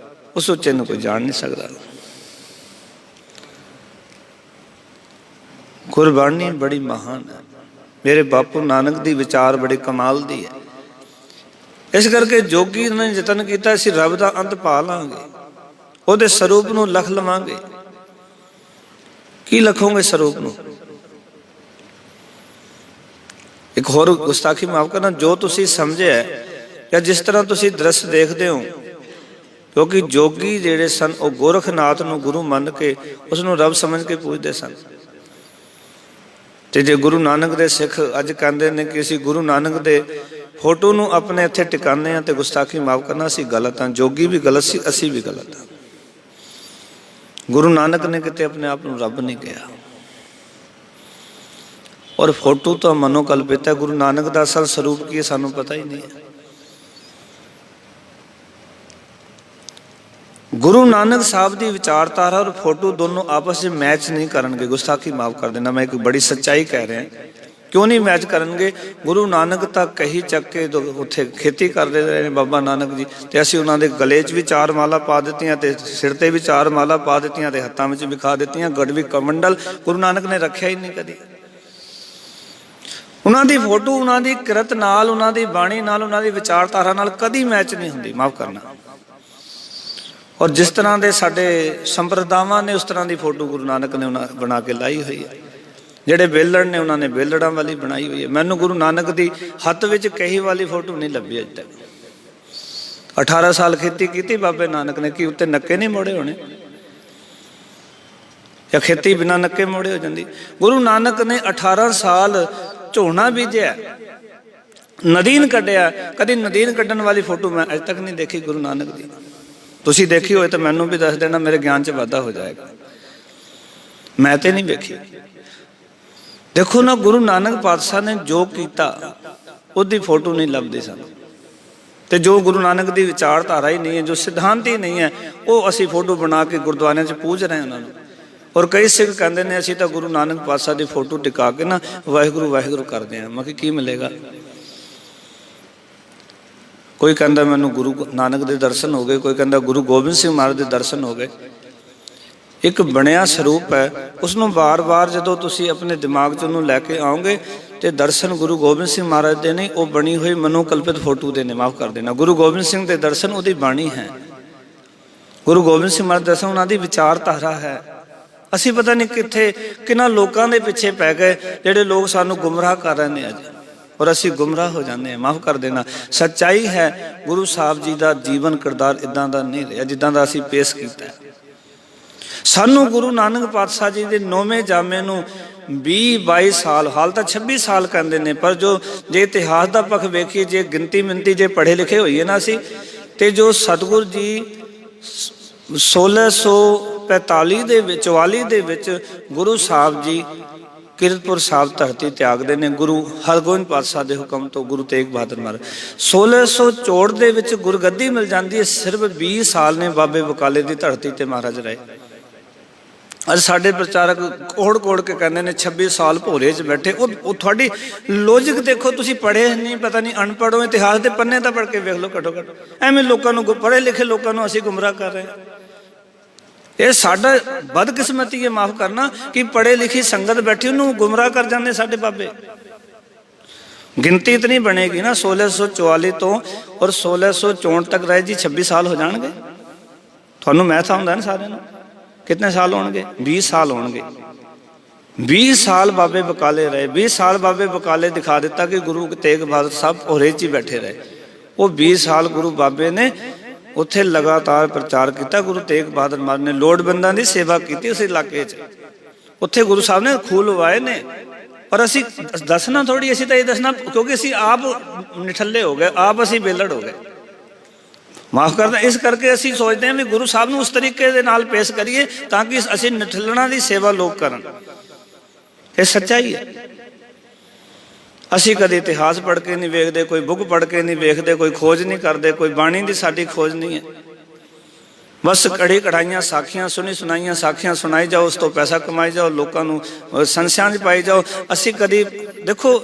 उस ऊंचे ने कोई जान नहीं सकता। गुरबाणी बड़ी महान है। मेरे बापू नानक दी विचार बड़े कमाल दी है। इस करके जोगी ने यतन किया असीं रब दा अंत पा लांगे, उहदे स्वरूप नूं लख लवांगे। की लखोगे स्वरूप नूं? ਇੱਕ ਹੋਰ ਗੁਸਤਾਖੀ ਮਾਫ ਕਰਨਾ, ਜੋ ਤੁਸੀਂ ਸਮਝਿਆ ਜਾਂ ਜਿਸ ਤਰ੍ਹਾਂ ਤੁਸੀਂ ਦ੍ਰਿਸ਼ ਦੇਖਦੇ ਹੋ, ਕਿਉਂਕਿ ਜੋਗੀ ਜਿਹੜੇ ਸਨ ਉਹ ਗੋਰਖਨਾਥ ਨੂੰ ਗੁਰੂ ਮੰਨ ਕੇ ਉਸ ਨੂੰ ਰੱਬ ਸਮਝ ਕੇ ਪੂਜਦੇ ਸਨ। ਤੇ ਜੇ ਗੁਰੂ ਨਾਨਕ ਦੇ ਸਿੱਖ ਅੱਜ ਕਹਿੰਦੇ ਨੇ ਕਿ ਅਸੀਂ ਗੁਰੂ ਨਾਨਕ ਦੇ ਫੋਟੋ ਨੂੰ ਆਪਣੇ ਇੱਥੇ ਟਿਕਾਣੇ ਆ, ਤੇ ਗੁਸਤਾਖੀ ਮਾਫ ਕਰਨਾ ਅਸੀਂ ਗਲਤ ਹਾਂ। ਜੋਗੀ ਵੀ ਗਲਤ ਸੀ, ਅਸੀਂ ਵੀ ਗਲਤ ਹਾਂ। ਗੁਰੂ ਨਾਨਕ ਨੇ ਕਿਤੇ ਆਪਣੇ ਆਪ ਨੂੰ ਰੱਬ ਨਹੀਂ ਕਿਹਾ, ਔਰ ਫੋਟੋ ਤਾਂ ਮਨੋਕਲਪਿਤ ਹੈ। ਗੁਰੂ ਨਾਨਕ ਦਾ ਅਸਲ ਸਰੂਪ ਕੀ ਹੈ ਸਾਨੂੰ ਪਤਾ ਹੀ ਨਹੀਂ ਹੈ। ਗੁਰੂ ਨਾਨਕ ਸਾਹਿਬ ਦੀ ਵਿਚਾਰਧਾਰਾ ਔਰ ਫੋਟੋ ਦੋਨੋਂ ਆਪਸ ਵਿੱਚ ਮੈਚ ਨਹੀਂ ਕਰਨਗੇ। ਗੁਸਤਾਖੀ ਮਾਫ ਕਰ ਦੇਣਾ, ਮੈਂ ਇੱਕ ਬੜੀ ਸੱਚਾਈ ਕਹਿ ਰਿਹਾ। ਕਿਉਂ ਨਹੀਂ ਮੈਚ ਕਰਨਗੇ? ਗੁਰੂ ਨਾਨਕ ਤਾਂ ਕਹੀ ਚੱਕ ਕੇ ਉੱਥੇ ਖੇਤੀ ਕਰਦੇ ਰਹੇ ਨੇ ਬਾਬਾ ਨਾਨਕ ਜੀ, ਤੇ ਅਸੀਂ ਉਹਨਾਂ ਦੇ ਗਲੇ 'ਚ ਵੀ 4 ਮਾਲਾ ਪਾ ਦਿੱਤੀਆਂ, ਤੇ ਸਿਰ ਤੇ ਵੀ 4 ਮਾਲਾ ਪਾ ਦਿੱਤੀਆਂ, ਤੇ ਹੱਥਾਂ ਵਿੱਚ ਵਿਖਾ ਦਿੱਤੀਆਂ। ਗੜਵੀ ਕਮੰਡਲ ਗੁਰੂ ਨਾਨਕ ਨੇ ਰੱਖਿਆ ਹੀ ਨਹੀਂ ਕਦੀ। ਉਹਨਾਂ ਦੀ ਫੋਟੋ ਉਹਨਾਂ ਦੀ ਕਿਰਤ ਨਾਲ, ਉਹਨਾਂ ਦੀ ਬਾਣੀ ਨਾਲ, ਉਹਨਾਂ ਦੀ ਵਿਚਾਰਧਾਰਾ ਨਾਲ ਕਦੀ ਮੈਚ ਨਹੀਂ ਹੁੰਦੀ। ਮਾਫ ਕਰਨਾ। ਔਰ ਜਿਸ ਤਰ੍ਹਾਂ ਦੇ ਸਾਡੇ ਸੰਪਰਦਾਵਾਂ ਨੇ ਉਸ ਤਰ੍ਹਾਂ ਦੀ ਫੋਟੋ ਗੁਰੂ ਨਾਨਕ ਨੇ ਉਹਨਾਂ ਬਣਾ ਕੇ ਲਾਈ ਹੋਈ ਹੈ। ਜਿਹੜੇ ਬੇਲੜ ਨੇ ਉਹਨਾਂ ਨੇ ਬੇਲੜਾਂ ਵਾਲੀ ਬਣਾਈ ਹੋਈ ਹੈ। ਮੈਨੂੰ ਗੁਰੂ ਨਾਨਕ ਦੀ ਹੱਥ ਵਿੱਚ ਕਹੀ ਵਾਲੀ ਫੋਟੋ ਨਹੀਂ ਲੱਭੀ ਅਜੇ ਤੱਕ। 18 ਸਾਲ ਖੇਤੀ ਕੀਤੀ ਬਾਬੇ ਨਾਨਕ ਨੇ, ਕੀ ਉੱਤੇ ਨੱਕੇ ਨਹੀਂ ਮੋੜੇ ਹੋਣੇ? ਜਾਂ ਖੇਤੀ ਬਿਨਾਂ ਨੱਕੇ ਮੋੜੇ ਹੋ ਜਾਂਦੀ? ਗੁਰੂ ਨਾਨਕ ਨੇ 18 ਸਾਲ ਝੋਨਾ ਬੀਜਿਆ, ਨਦੀਨ ਕੱਢਿਆ। ਕਦੀ ਨਦੀਨ ਕੱਢਣ ਵਾਲੀ ਫੋਟੋ ਮੈਂ ਅਜੇ ਤੱਕ ਨਹੀਂ ਦੇਖੀ ਗੁਰੂ ਨਾਨਕ ਦੀ। ਤੁਸੀਂ ਦੇਖੀ ਹੋਏ ਤਾਂ ਮੈਨੂੰ ਵੀ ਦੱਸ ਦੇਣਾ, ਮੇਰੇ ਗਿਆਨ 'ਚ ਵਾਧਾ ਹੋ ਜਾਏਗਾ। ਮੈਂ ਤੇ ਨਹੀਂ ਵੇਖੀ। ਦੇਖੋ ਨਾ, ਗੁਰੂ ਨਾਨਕ ਪਾਤਸ਼ਾਹ ਨੇ ਜੋ ਕੀਤਾ ਉਹਦੀ ਫੋਟੋ ਨਹੀਂ ਲੱਭਦੀ ਸਾਨੂੰ। ਤੇ ਜੋ ਗੁਰੂ ਨਾਨਕ ਦੀ ਵਿਚਾਰਧਾਰਾ ਹੀ ਨਹੀਂ ਹੈ, ਜੋ ਸਿਧਾਂਤ ਹੀ ਨਹੀਂ ਹੈ, ਉਹ ਅਸੀਂ ਫੋਟੋ ਬਣਾ ਕੇ ਗੁਰਦੁਆਰਿਆਂ 'ਚ ਪੂਜ ਰਹੇ ਉਹਨਾਂ ਨੂੰ। ਔਰ ਕਈ ਸਿੱਖ ਕਹਿੰਦੇ ਨੇ ਅਸੀਂ ਤਾਂ ਗੁਰੂ ਨਾਨਕ ਪਾਤਸ਼ਾਹ ਦੀ ਫੋਟੋ ਟਿਕਾ ਕੇ ਨਾ ਵਾਹਿਗੁਰੂ ਵਾਹਿਗੁਰੂ ਕਰਦੇ ਹਾਂ। ਮੈਂ ਕਿਹਾ ਕੀ ਮਿਲੇਗਾ? ਕੋਈ ਕਹਿੰਦਾ ਮੈਨੂੰ ਗੁਰੂ ਨਾਨਕ ਦੇ ਦਰਸ਼ਨ ਹੋ ਗਏ, ਕੋਈ ਕਹਿੰਦਾ ਗੁਰੂ ਗੋਬਿੰਦ ਸਿੰਘ ਮਹਾਰਾਜ ਦੇ ਦਰਸ਼ਨ ਹੋ ਗਏ। ਇੱਕ ਬਣਿਆ ਸਰੂਪ ਹੈ, ਉਸ ਨੂੰ ਵਾਰ-ਵਾਰ ਜਦੋਂ ਤੁਸੀਂ ਆਪਣੇ ਦਿਮਾਗ 'ਚ ਉਹਨੂੰ ਲੈ ਕੇ ਆਓਗੇ ਤੇ ਦਰਸ਼ਨ ਗੁਰੂ ਗੋਬਿੰਦ ਸਿੰਘ ਮਹਾਰਾਜ ਦੇ ਨਹੀਂ, ਉਹ ਬਣੀ ਹੋਈ ਮਨੋਕਲਪਿਤ ਫੋਟੋ ਦੇ ਨੇ। ਮਾਫ ਕਰ ਦੇਣਾ। ਗੁਰੂ ਗੋਬਿੰਦ ਸਿੰਘ ਦੇ ਦਰਸ਼ਨ ਉਹਦੀ ਬਾਣੀ ਹੈ। ਗੁਰੂ ਗੋਬਿੰਦ ਸਿੰਘ ਮਹਾਰਾਜ ਦੇ ਦਰਸ਼ਨ ਉਹਨਾਂ ਦੀ ਵਿਚਾਰਧਾਰਾ ਹੈ। ਅਸੀਂ ਪਤਾ ਨਹੀਂ ਕਿੱਥੇ ਕਿਹਨਾਂ ਲੋਕਾਂ ਦੇ ਪਿੱਛੇ ਪੈ ਗਏ, ਜਿਹੜੇ ਲੋਕ ਸਾਨੂੰ ਗੁੰਮਰਾਹ ਕਰ ਰਹੇ ਨੇ ਅੱਜ, ਔਰ ਅਸੀਂ ਗੁੰਮਰਾਹ ਹੋ ਜਾਂਦੇ ਹਾਂ। ਮਾਫ ਕਰ ਦੇਣਾ। ਸੱਚਾਈ ਹੈ, ਗੁਰੂ ਸਾਹਿਬ ਜੀ ਦਾ ਜੀਵਨ ਕਿਰਦਾਰ ਇਦਾਂ ਦਾ ਨਹੀਂ ਰਿਹਾ ਜਿੱਦਾਂ ਦਾ ਅਸੀਂ ਪੇਸ਼ ਕੀਤਾ। ਸਾਨੂੰ ਗੁਰੂ ਨਾਨਕ ਪਾਤਸ਼ਾਹ ਜੀ ਦੇ 9ਵੇਂ ਜਾਮੇ ਨੂੰ 20-22 ਸਾਲ, ਹਾਲ ਤਾਂ 26 ਸਾਲ ਕਹਿੰਦੇ ਨੇ, ਪਰ ਜੋ ਜੇ ਇਤਿਹਾਸ ਦਾ ਪੱਖ ਵੇਖੀਏ, ਜੇ ਗਿਣਤੀ ਮਿੰਤੀ ਜੇ ਪੜ੍ਹੇ ਲਿਖੇ ਹੋਈਏ ਨਾ ਅਸੀਂ, ਤੇ ਜੋ ਸਤਿਗੁਰ ਜੀ 1645 ਦੇ ਵਿੱਚ 44 ਦੇ ਵਿੱਚ ਗੁਰੂ ਸਾਹਿਬ ਜੀ ਕੀਰਤਪੁਰ ਸਾਹਿਬ ਧਰਤੀ ਤਿਆਗਦੇ ਨੇ ਗੁਰੂ ਹਰਗੋਬਿੰਦ ਪਾਤਸ਼ਾਹ ਦੇ ਹੁਕਮ ਤੋਂ। ਗੁਰੂ ਤੇਗ ਬਹਾਦਰ ਮਹਾਰਾਜ 1664 ਦੇ ਵਿੱਚ ਗੁਰਗੱਦੀ ਮਿਲ ਜਾਂਦੀ ਹੈ। ਸਿਰਫ 20 ਸਾਲ ਨੇ ਬਾਬੇ ਬਕਾਲੇ ਦੀ ਧਰਤੀ ਤੇ ਮਹਾਰਾਜ ਰਹੇ। ਅੱਜ ਸਾਡੇ ਪ੍ਰਚਾਰਕ ਕੋੜ ਕੇ ਕਹਿੰਦੇ ਨੇ 26 ਸਾਲ ਭੋਰੇ 'ਚ ਬੈਠੇ। ਉਹ ਤੁਹਾਡੀ ਲੌਜਿਕ ਦੇਖੋ, ਤੁਸੀਂ ਪੜ੍ਹੇ ਨਹੀਂ, ਪਤਾ ਨਹੀਂ ਅਨਪੜ੍ਹ ਹੋ। ਇਤਿਹਾਸ ਦੇ ਪੰਨੇ ਤਾਂ ਪੜ੍ਹ ਕੇ ਵੇਖ ਲਓ ਘੱਟੋ ਘੱਟ। ਐਵੇਂ ਲੋਕਾਂ ਨੂੰ, ਪੜ੍ਹੇ ਲਿਖੇ ਲੋਕਾਂ ਨੂੰ ਅਸੀਂ ਗੁੰਮਰਾਹ ਕਰ ਰਹੇ ਹਾਂ। ਇਹ ਸਾਡਾ ਬਦਕਿਸਮਤੀ ਹੈ, ਮਾਫ ਕਰਨਾ, ਕਿ ਪੜ੍ਹੇ ਲਿਖੀ ਸੰਗਤ ਬੈਠੀ ਉਹਨੂੰ ਗੁੰਮਰਾਹ ਕਰ ਜਾਂਦੇ ਸਾਡੇ ਬਾਬੇ। ਗਿਣਤੀ ਇਤਨੀ ਬਣੇਗੀ ਨਾ 1644 ਤੋਂ ਔਰ 1664 ਤੱਕ ਰਹੇ ਜੀ, 26 ਸਾਲ ਹੋ ਜਾਣਗੇ। ਤੁਹਾਨੂੰ ਮੈਥ ਆਉਂਦਾ ਨਾ ਸਾਰਿਆਂ ਨੂੰ? ਕਿੰਨੇ ਸਾਲ ਹੋਣਗੇ? 20 ਸਾਲ ਹੋਣਗੇ। 20 ਸਾਲ ਬਾਬੇ ਬਕਾਲੇ ਰਹੇ। 20 ਸਾਲ ਬਾਬੇ ਬਕਾਲੇ ਦਿਖਾ ਦਿੱਤਾ ਕਿ ਗੁਰੂ ਤੇਗ ਬਹਾਦਰ ਸਾਹਿਬ ਭੋਰੇ 'ਚ ਹੀ ਬੈਠੇ ਰਹੇ। ਉਹ 20 ਸਾਲ ਗੁਰੂ ਬਾਬੇ ਨੇ ਉੱਥੇ ਲਗਾਤਾਰ ਪ੍ਰਚਾਰ ਕੀਤਾ। ਗੁਰੂ ਤੇਗ ਬਹਾਦਰ ਮਹਾਰਾਜ ਨੇ ਲੋੜਵੰਦਾਂ ਦੀ ਸੇਵਾ ਕੀਤੀ ਉਸ ਇਲਾਕੇ 'ਚ। ਉੱਥੇ ਗੁਰੂ ਸਾਹਿਬ ਨੇ ਖੂਹ ਲਵਾਏ ਨੇ। ਪਰ ਅਸੀਂ ਦੱਸਣਾ ਥੋੜ੍ਹੀ, ਅਸੀਂ ਤਾਂ ਇਹ ਦੱਸਣਾ ਕਿਉਂਕਿ ਅਸੀਂ ਆਪ ਨਿਠੱਲੇ ਹੋ ਗਏ, ਆਪ ਅਸੀਂ ਬੇਲੜ ਹੋ ਗਏ। ਮਾਫ ਕਰਦਾ। ਇਸ ਕਰਕੇ ਅਸੀਂ ਸੋਚਦੇ ਹਾਂ ਵੀ ਗੁਰੂ ਸਾਹਿਬ ਨੂੰ ਉਸ ਤਰੀਕੇ ਦੇ ਨਾਲ ਪੇਸ਼ ਕਰੀਏ ਤਾਂ ਕਿ ਅਸੀਂ ਨਿਠੱਲਣਾ ਦੀ ਸੇਵਾ ਲੋਕ ਕਰਨ। ਇਹ ਸੱਚਾਈ ਹੈ। ਅਸੀਂ ਕਦੇ ਇਤਿਹਾਸ ਪੜ੍ਹ ਕੇ ਨਹੀਂ ਵੇਖਦੇ, ਕੋਈ ਬੁੱਕ ਪੜ੍ਹ ਕੇ ਨਹੀਂ ਵੇਖਦੇ, ਕੋਈ ਖੋਜ ਨਹੀਂ ਕਰਦੇ, ਕੋਈ ਬਾਣੀ ਦੀ ਸਾਡੀ ਖੋਜ ਨਹੀਂ ਹੈ। ਬਸ ਕੜੀ ਕੜਾਈਆਂ ਸਾਖੀਆਂ ਸੁਣੀ ਸੁਣਾਈਆਂ ਸਾਖੀਆਂ ਸੁਣਾਈ ਜਾਓ, ਉਸ ਤੋਂ ਪੈਸਾ ਕਮਾਈ ਜਾਓ, ਲੋਕਾਂ ਨੂੰ ਸੰਸ਼ਿਆਂ 'ਚ ਪਾਈ ਜਾਓ। ਅਸੀਂ ਕਦੀ ਦੇਖੋ,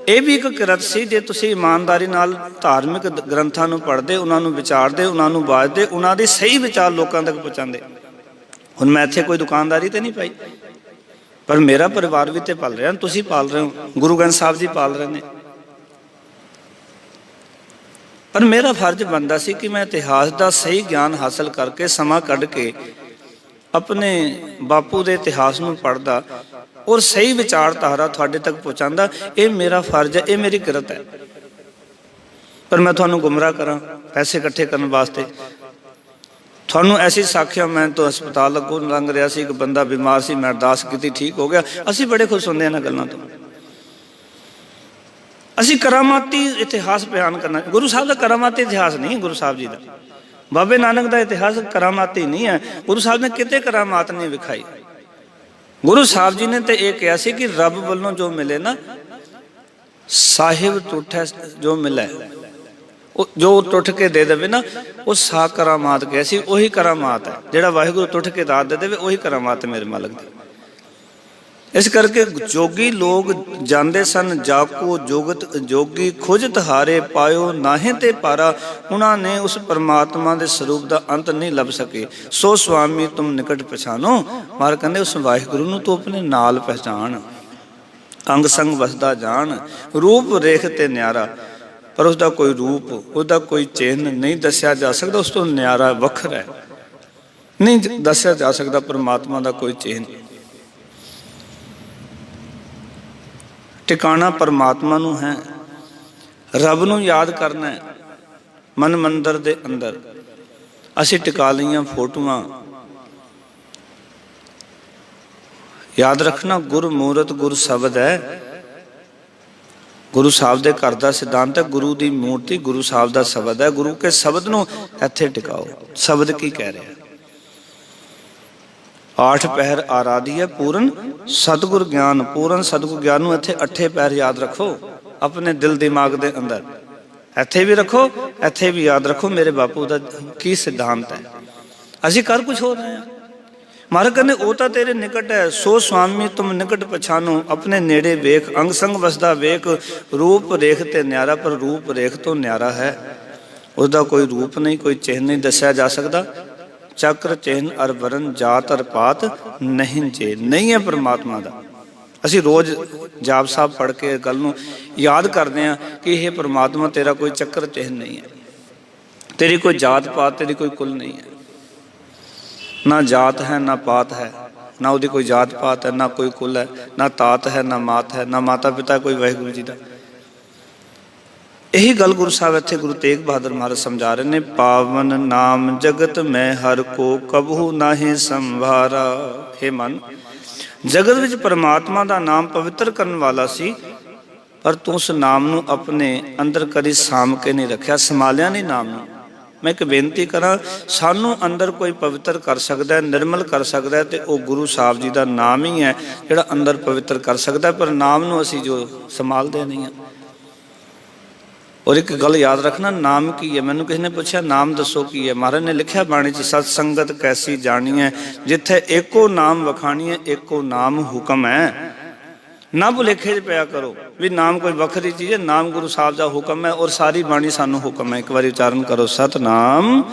ਇਹ ਵੀ ਇੱਕ ਕਿਰਤ ਸੀ। ਜੇ ਤੁਸੀਂ ਇਮਾਨਦਾਰੀ ਨਾਲ ਧਾਰਮਿਕ ਗ੍ਰੰਥਾਂ ਨੂੰ ਪੜ੍ਹਦੇ, ਉਹਨਾਂ ਨੂੰ ਵਿਚਾਰਦੇ, ਉਹਨਾਂ ਨੂੰ ਬਾਝਦੇ, ਉਹਨਾਂ ਦੇ ਸਹੀ ਵਿਚਾਰ ਲੋਕਾਂ ਤੱਕ ਪਹੁੰਚਾਉਂਦੇ। ਹੁਣ ਮੈਂ ਇੱਥੇ ਕੋਈ ਦੁਕਾਨਦਾਰੀ ਤੇ ਨਹੀਂ ਪਾਈ, ਪਰ ਮੇਰਾ ਪਰਿਵਾਰ ਵੀ ਤੇ ਪਲ ਰਿਹਾ, ਤੁਸੀਂ ਪਾਲ ਰਹੇ ਹੋ, ਗੁਰੂ ਗ੍ਰੰਥ ਸਾਹਿਬ ਜੀ ਪਾਲ ਰਹੇ ਨੇ। ਪਰ ਮੇਰਾ ਫਰਜ਼ ਬਣਦਾ ਸੀ ਕਿ ਮੈਂ ਇਤਿਹਾਸ ਦਾ ਸਹੀ ਗਿਆਨ ਹਾਸਲ ਕਰਕੇ ਸਮਾਂ ਕੱਢ ਕੇ ਆਪਣੇ ਬਾਪੂ ਦੇ ਇਤਿਹਾਸ ਨੂੰ ਪੜ੍ਹਦਾ ਔਰ ਸਹੀ ਵਿਚਾਰਧਾਰਾ ਤੁਹਾਡੇ ਤੱਕ ਪਹੁੰਚਾਉਂਦਾ। ਇਹ ਮੇਰਾ ਫਰਜ਼ ਹੈ, ਇਹ ਮੇਰੀ ਕਿਰਤ ਹੈ। ਪਰ ਮੈਂ ਤੁਹਾਨੂੰ ਗੁੰਮਰਾਹ ਕਰਾਂ ਪੈਸੇ ਇਕੱਠੇ ਕਰਨ ਵਾਸਤੇ? ਤੁਹਾਨੂੰ ਐਸੀ ਸਾਖੀਆਂ, ਮੈਂ ਤਾਂ ਹਸਪਤਾਲ ਅੱਗੋਂ ਲੰਘ ਰਿਹਾ ਸੀ, ਇੱਕ ਬੰਦਾ ਬਿਮਾਰ ਸੀ, ਮੈਂ ਅਰਦਾਸ ਕੀਤੀ, ਠੀਕ ਹੋ ਗਿਆ। ਅਸੀਂ ਬੜੇ ਖੁਸ਼ ਹੁੰਦੇ ਇਹਨਾਂ ਗੱਲਾਂ ਤੋਂ। ਅਸੀਂ ਕਰਾਮਾਤੀ ਇਤਿਹਾਸ ਬਿਆਨ ਕਰਨਾ। ਗੁਰੂ ਸਾਹਿਬ ਦਾ ਕਰਾਮਾਤੀ ਇਤਿਹਾਸ ਨਹੀਂ, ਗੁਰੂ ਸਾਹਿਬ ਜੀ ਦਾ, ਬਾਬੇ ਨਾਨਕ ਦਾ ਇਤਿਹਾਸ ਕਰਾਮਾਤੀ ਨਹੀਂ ਹੈ। ਗੁਰੂ ਸਾਹਿਬ ਨੇ ਕਿਤੇ ਕਰਾਮਾਤ ਨਹੀਂ ਵਿਖਾਈ। ਗੁਰੂ ਸਾਹਿਬ ਜੀ ਨੇ ਤੇ ਇਹ ਕਿਹਾ ਸੀ ਕਿ ਰੱਬ ਵੱਲੋਂ ਜੋ ਮਿਲੇ ਨਾ, ਸਾਹਿਬ ਟੁੱਟੈ ਜੋ ਮਿਲੇ, ਉਹ ਜੋ ਟੁੱਟ ਕੇ ਦੇ ਦੇਵੇ ਨਾ, ਉਹ ਸਾ ਕਰਾਮਾਤ ਕਿਹਾ ਸੀ। ਉਹੀ ਕਰਾਮਾਤ ਹੈ ਜਿਹੜਾ ਵਾਹਿਗੁਰੂ ਟੁੱਟ ਕੇ ਦਾਤ ਦੇ ਦੇਵੇ, ਉਹੀ ਕਰਾਮਾਤ ਹੈ ਮੇਰੇ ਮਾਲਕ ਦੀ। ਇਸ ਕਰਕੇ ਜੋਗੀ ਲੋਕ ਜਾਂਦੇ ਸਨ ਜਾਕੋ ਜੋਗਤ ਜੋਗੀ ਖੁਜਤ ਹਾਰੇ ਪਾਇਓ ਨਾਹੀਂ ਤੇ ਪਾਰਾ। ਉਹਨਾਂ ਨੇ ਉਸ ਪਰਮਾਤਮਾ ਦੇ ਸਰੂਪ ਦਾ ਅੰਤ ਨਹੀਂ ਲੱਭ ਸਕੇ। ਸੋ ਸੁਆਮੀ ਤੁਮ ਨਿਕਟ ਪਛਾਨੋ। ਮਹਾਰਾਜ ਕਹਿੰਦੇ ਉਸ ਵਾਹਿਗੁਰੂ ਨੂੰ ਤੂੰ ਆਪਣੇ ਨਾਲ ਪਹਿਚਾਣ, ਅੰਗ ਸੰਗ ਵਸਦਾ ਜਾਣ, ਰੂਪ ਰੇਖ ਤੇ ਨਿਆਰਾ। ਪਰ ਉਸਦਾ ਕੋਈ ਰੂਪ, ਉਹਦਾ ਕੋਈ ਚਿੰਨ੍ਹ ਨਹੀਂ ਦੱਸਿਆ ਜਾ ਸਕਦਾ। ਉਸ ਤੋਂ ਨਿਆਰਾ ਵੱਖਰਾ ਹੈ, ਨਹੀਂ ਦੱਸਿਆ ਜਾ ਸਕਦਾ ਪਰਮਾਤਮਾ ਦਾ ਕੋਈ ਚਿੰਨ੍ਹ। ਟਿਕਾਣਾ ਪਰਮਾਤਮਾ ਨੂੰ ਹੈ, ਰੱਬ ਨੂੰ ਯਾਦ ਕਰਨਾ ਹੈ। ਮਨ ਮੰਦਰ ਦੇ ਅੰਦਰ ਅਸੀਂ ਟਿਕਾ ਲਈਆਂ ਫੋਟੋਆਂ। ਯਾਦ ਰੱਖਣਾ, ਗੁਰ ਮੂਰਤ ਗੁਰ ਸ਼ਬਦ ਹੈ। ਗੁਰੂ ਸਾਹਿਬ ਦੇ ਘਰ ਦਾ ਸਿਧਾਂਤ ਹੈ, ਗੁਰੂ ਦੀ ਮੂਰਤੀ ਗੁਰੂ ਸਾਹਿਬ ਦਾ ਸ਼ਬਦ ਹੈ। ਗੁਰੂ ਕੇ ਸ਼ਬਦ ਨੂੰ ਇੱਥੇ ਟਿਕਾਓ। ਸ਼ਬਦ ਕੀ ਕਹਿ ਰਿਹਾ? ਆਠ ਪਹਿਰ ਆਰਾਧੀਏ ਪੂਰਨ ਸਤਿਗੁਰ ਗਿਆਨ। ਪੂਰਨ ਸਤਿਗੁਰ ਗਿਆਨ ਨੂੰ ਇੱਥੇ ਅੱਠੇ ਪਹਿਰ ਯਾਦ ਰੱਖੋ ਆਪਣੇ ਦਿਲ ਦਿਮਾਗ ਦੇ ਅੰਦਰ। ਇੱਥੇ ਵੀ ਰੱਖੋ, ਇੱਥੇ ਵੀ ਯਾਦ ਰੱਖੋ ਮੇਰੇ ਬਾਪੂ ਦਾ ਕੀ ਸਿਧਾਂਤ ਹੈ। ਅਸੀਂ ਕਰ ਕੁਛ ਹੋ ਰਹੇ ਹਾਂ। ਮਹਾਰਾਜ ਕਹਿੰਦੇ ਉਹ ਤਾਂ ਤੇਰੇ ਨਿਕਟ ਹੈ। ਸੋ ਸੁਆਮੀ ਤੁਮ ਨਿਕਟ ਪਛਾਨੋ। ਆਪਣੇ ਨੇੜੇ ਵੇਖ, ਅੰਗ ਸੰਗ ਵਸਦਾ ਵੇਖ, ਰੂਪ ਰੇਖ ਤੇ ਨਿਆਰਾ। ਪਰ ਰੂਪ ਰੇਖ ਤੋਂ ਨਿਆਰਾ ਹੈ, ਉਸਦਾ ਕੋਈ ਰੂਪ ਨਹੀਂ, ਕੋਈ ਚਿੰਨ੍ਹ ਨਹੀਂ ਦੱਸਿਆ ਜਾ ਸਕਦਾ। ਚੱਕਰ ਚਿੰਨ੍ਹ ਅਰ ਵਰਨ ਜਾਤ ਅਰ ਪਾਤ ਨਹੀਂ ਜੇ, ਨਹੀਂ ਹੈ ਪਰਮਾਤਮਾ ਦਾ। ਅਸੀਂ ਰੋਜ਼ ਜਾਪ ਸਾਹਿਬ ਪੜ੍ਹ ਕੇ ਗੱਲ ਨੂੰ ਯਾਦ ਕਰਦੇ ਹਾਂ ਕਿ ਇਹ ਪਰਮਾਤਮਾ ਤੇਰਾ ਕੋਈ ਚੱਕਰ ਚਿੰਨ੍ਹ ਨਹੀਂ ਹੈ, ਤੇਰੀ ਕੋਈ ਜਾਤ ਪਾਤ, ਤੇਰੀ ਕੋਈ ਕੁਲ ਨਹੀਂ ਹੈ। ਨਾ ਜਾਤ ਹੈ ਨਾ ਪਾਤ ਹੈ, ਨਾ ਉਹਦੀ ਕੋਈ ਜਾਤ ਪਾਤ ਹੈ, ਨਾ ਕੋਈ ਕੁਲ ਹੈ, ਨਾ ਤਾਤ ਹੈ ਨਾ ਮਾਤ ਹੈ, ਨਾ ਮਾਤਾ ਪਿਤਾ ਕੋਈ ਵਾਹਿਗੁਰੂ ਜੀ ਦਾ। ਇਹੀ ਗੱਲ ਗੁਰੂ ਸਾਹਿਬ ਇੱਥੇ ਗੁਰੂ ਤੇਗ ਬਹਾਦਰ ਮਹਾਰਾਜ ਸਮਝਾ ਰਹੇ ਨੇ। ਪਾਵਨ ਨਾਮ ਜਗਤ ਮੈਂ ਹਰ ਕੋ ਕਬਹੂ ਨਾਹੀਂ ਸੰਭਾਰਾ। ਹੇ ਮਨ, ਜਗਤ ਵਿੱਚ ਪਰਮਾਤਮਾ ਦਾ ਨਾਮ ਪਵਿੱਤਰ ਕਰਨ ਵਾਲਾ ਸੀ, ਪਰ ਤੂੰ ਉਸ ਨਾਮ ਨੂੰ ਆਪਣੇ ਅੰਦਰ ਕਦੀ ਸਾਂਭ ਕੇ ਨਹੀਂ ਰੱਖਿਆ, ਸੰਭਾਲਿਆ ਨਹੀਂ ਨਾਮ ਨੂੰ। ਮੈਂ ਇੱਕ ਬੇਨਤੀ ਕਰਾਂ, ਸਾਨੂੰ ਅੰਦਰ ਕੋਈ ਪਵਿੱਤਰ ਕਰ ਸਕਦਾ ਹੈ, ਨਿਰਮਲ ਕਰ ਸਕਦਾ ਹੈ, ਤੇ ਉਹ ਗੁਰੂ ਸਾਹਿਬ ਜੀ ਦਾ ਨਾਮ ਹੀ ਹੈ ਜਿਹੜਾ ਅੰਦਰ ਪਵਿੱਤਰ ਕਰ ਸਕਦਾ। ਪਰ ਨਾਮ ਨੂੰ ਅਸੀਂ ਜੋ ਸੰਭਾਲਦੇ ਨਹੀਂ ਹਾਂ। ਔਰ ਇੱਕ ਗੱਲ ਯਾਦ ਰੱਖਣਾ, ਨਾਮ ਕੀ ਹੈ? ਮੈਨੂੰ ਕਿਸੇ ਨੇ ਪੁੱਛਿਆ ਨਾਮ ਦੱਸੋ ਕੀ ਹੈ? ਮਹਾਰਾਜ ਨੇ ਲਿਖਿਆ ਬਾਣੀ 'ਚ, ਸਤ ਸੰਗਤ ਕੈਸੀ ਜਾਣੀ ਹੈ, ਜਿੱਥੇ ਏਕੋ ਨਾਮ ਵਖਾਣੀ ਹੈ, ਏਕੋ ਨਾਮ ਹੁਕਮ ਹੈ। ਨਾ ਭੁਲੇਖੇ 'ਚ ਪਿਆ ਕਰੋ ਵੀ ਨਾਮ ਕੋਈ ਵੱਖਰੀ ਚੀਜ਼ ਹੈ। ਨਾਮ ਗੁਰੂ ਸਾਹਿਬ ਦਾ ਹੁਕਮ ਹੈ, ਔਰ ਸਾਰੀ ਬਾਣੀ ਸਾਨੂੰ ਹੁਕਮ ਹੈ। ਇੱਕ ਵਾਰੀ ਉਚਾਰਨ ਕਰੋ, ਸਤਨਾਮ।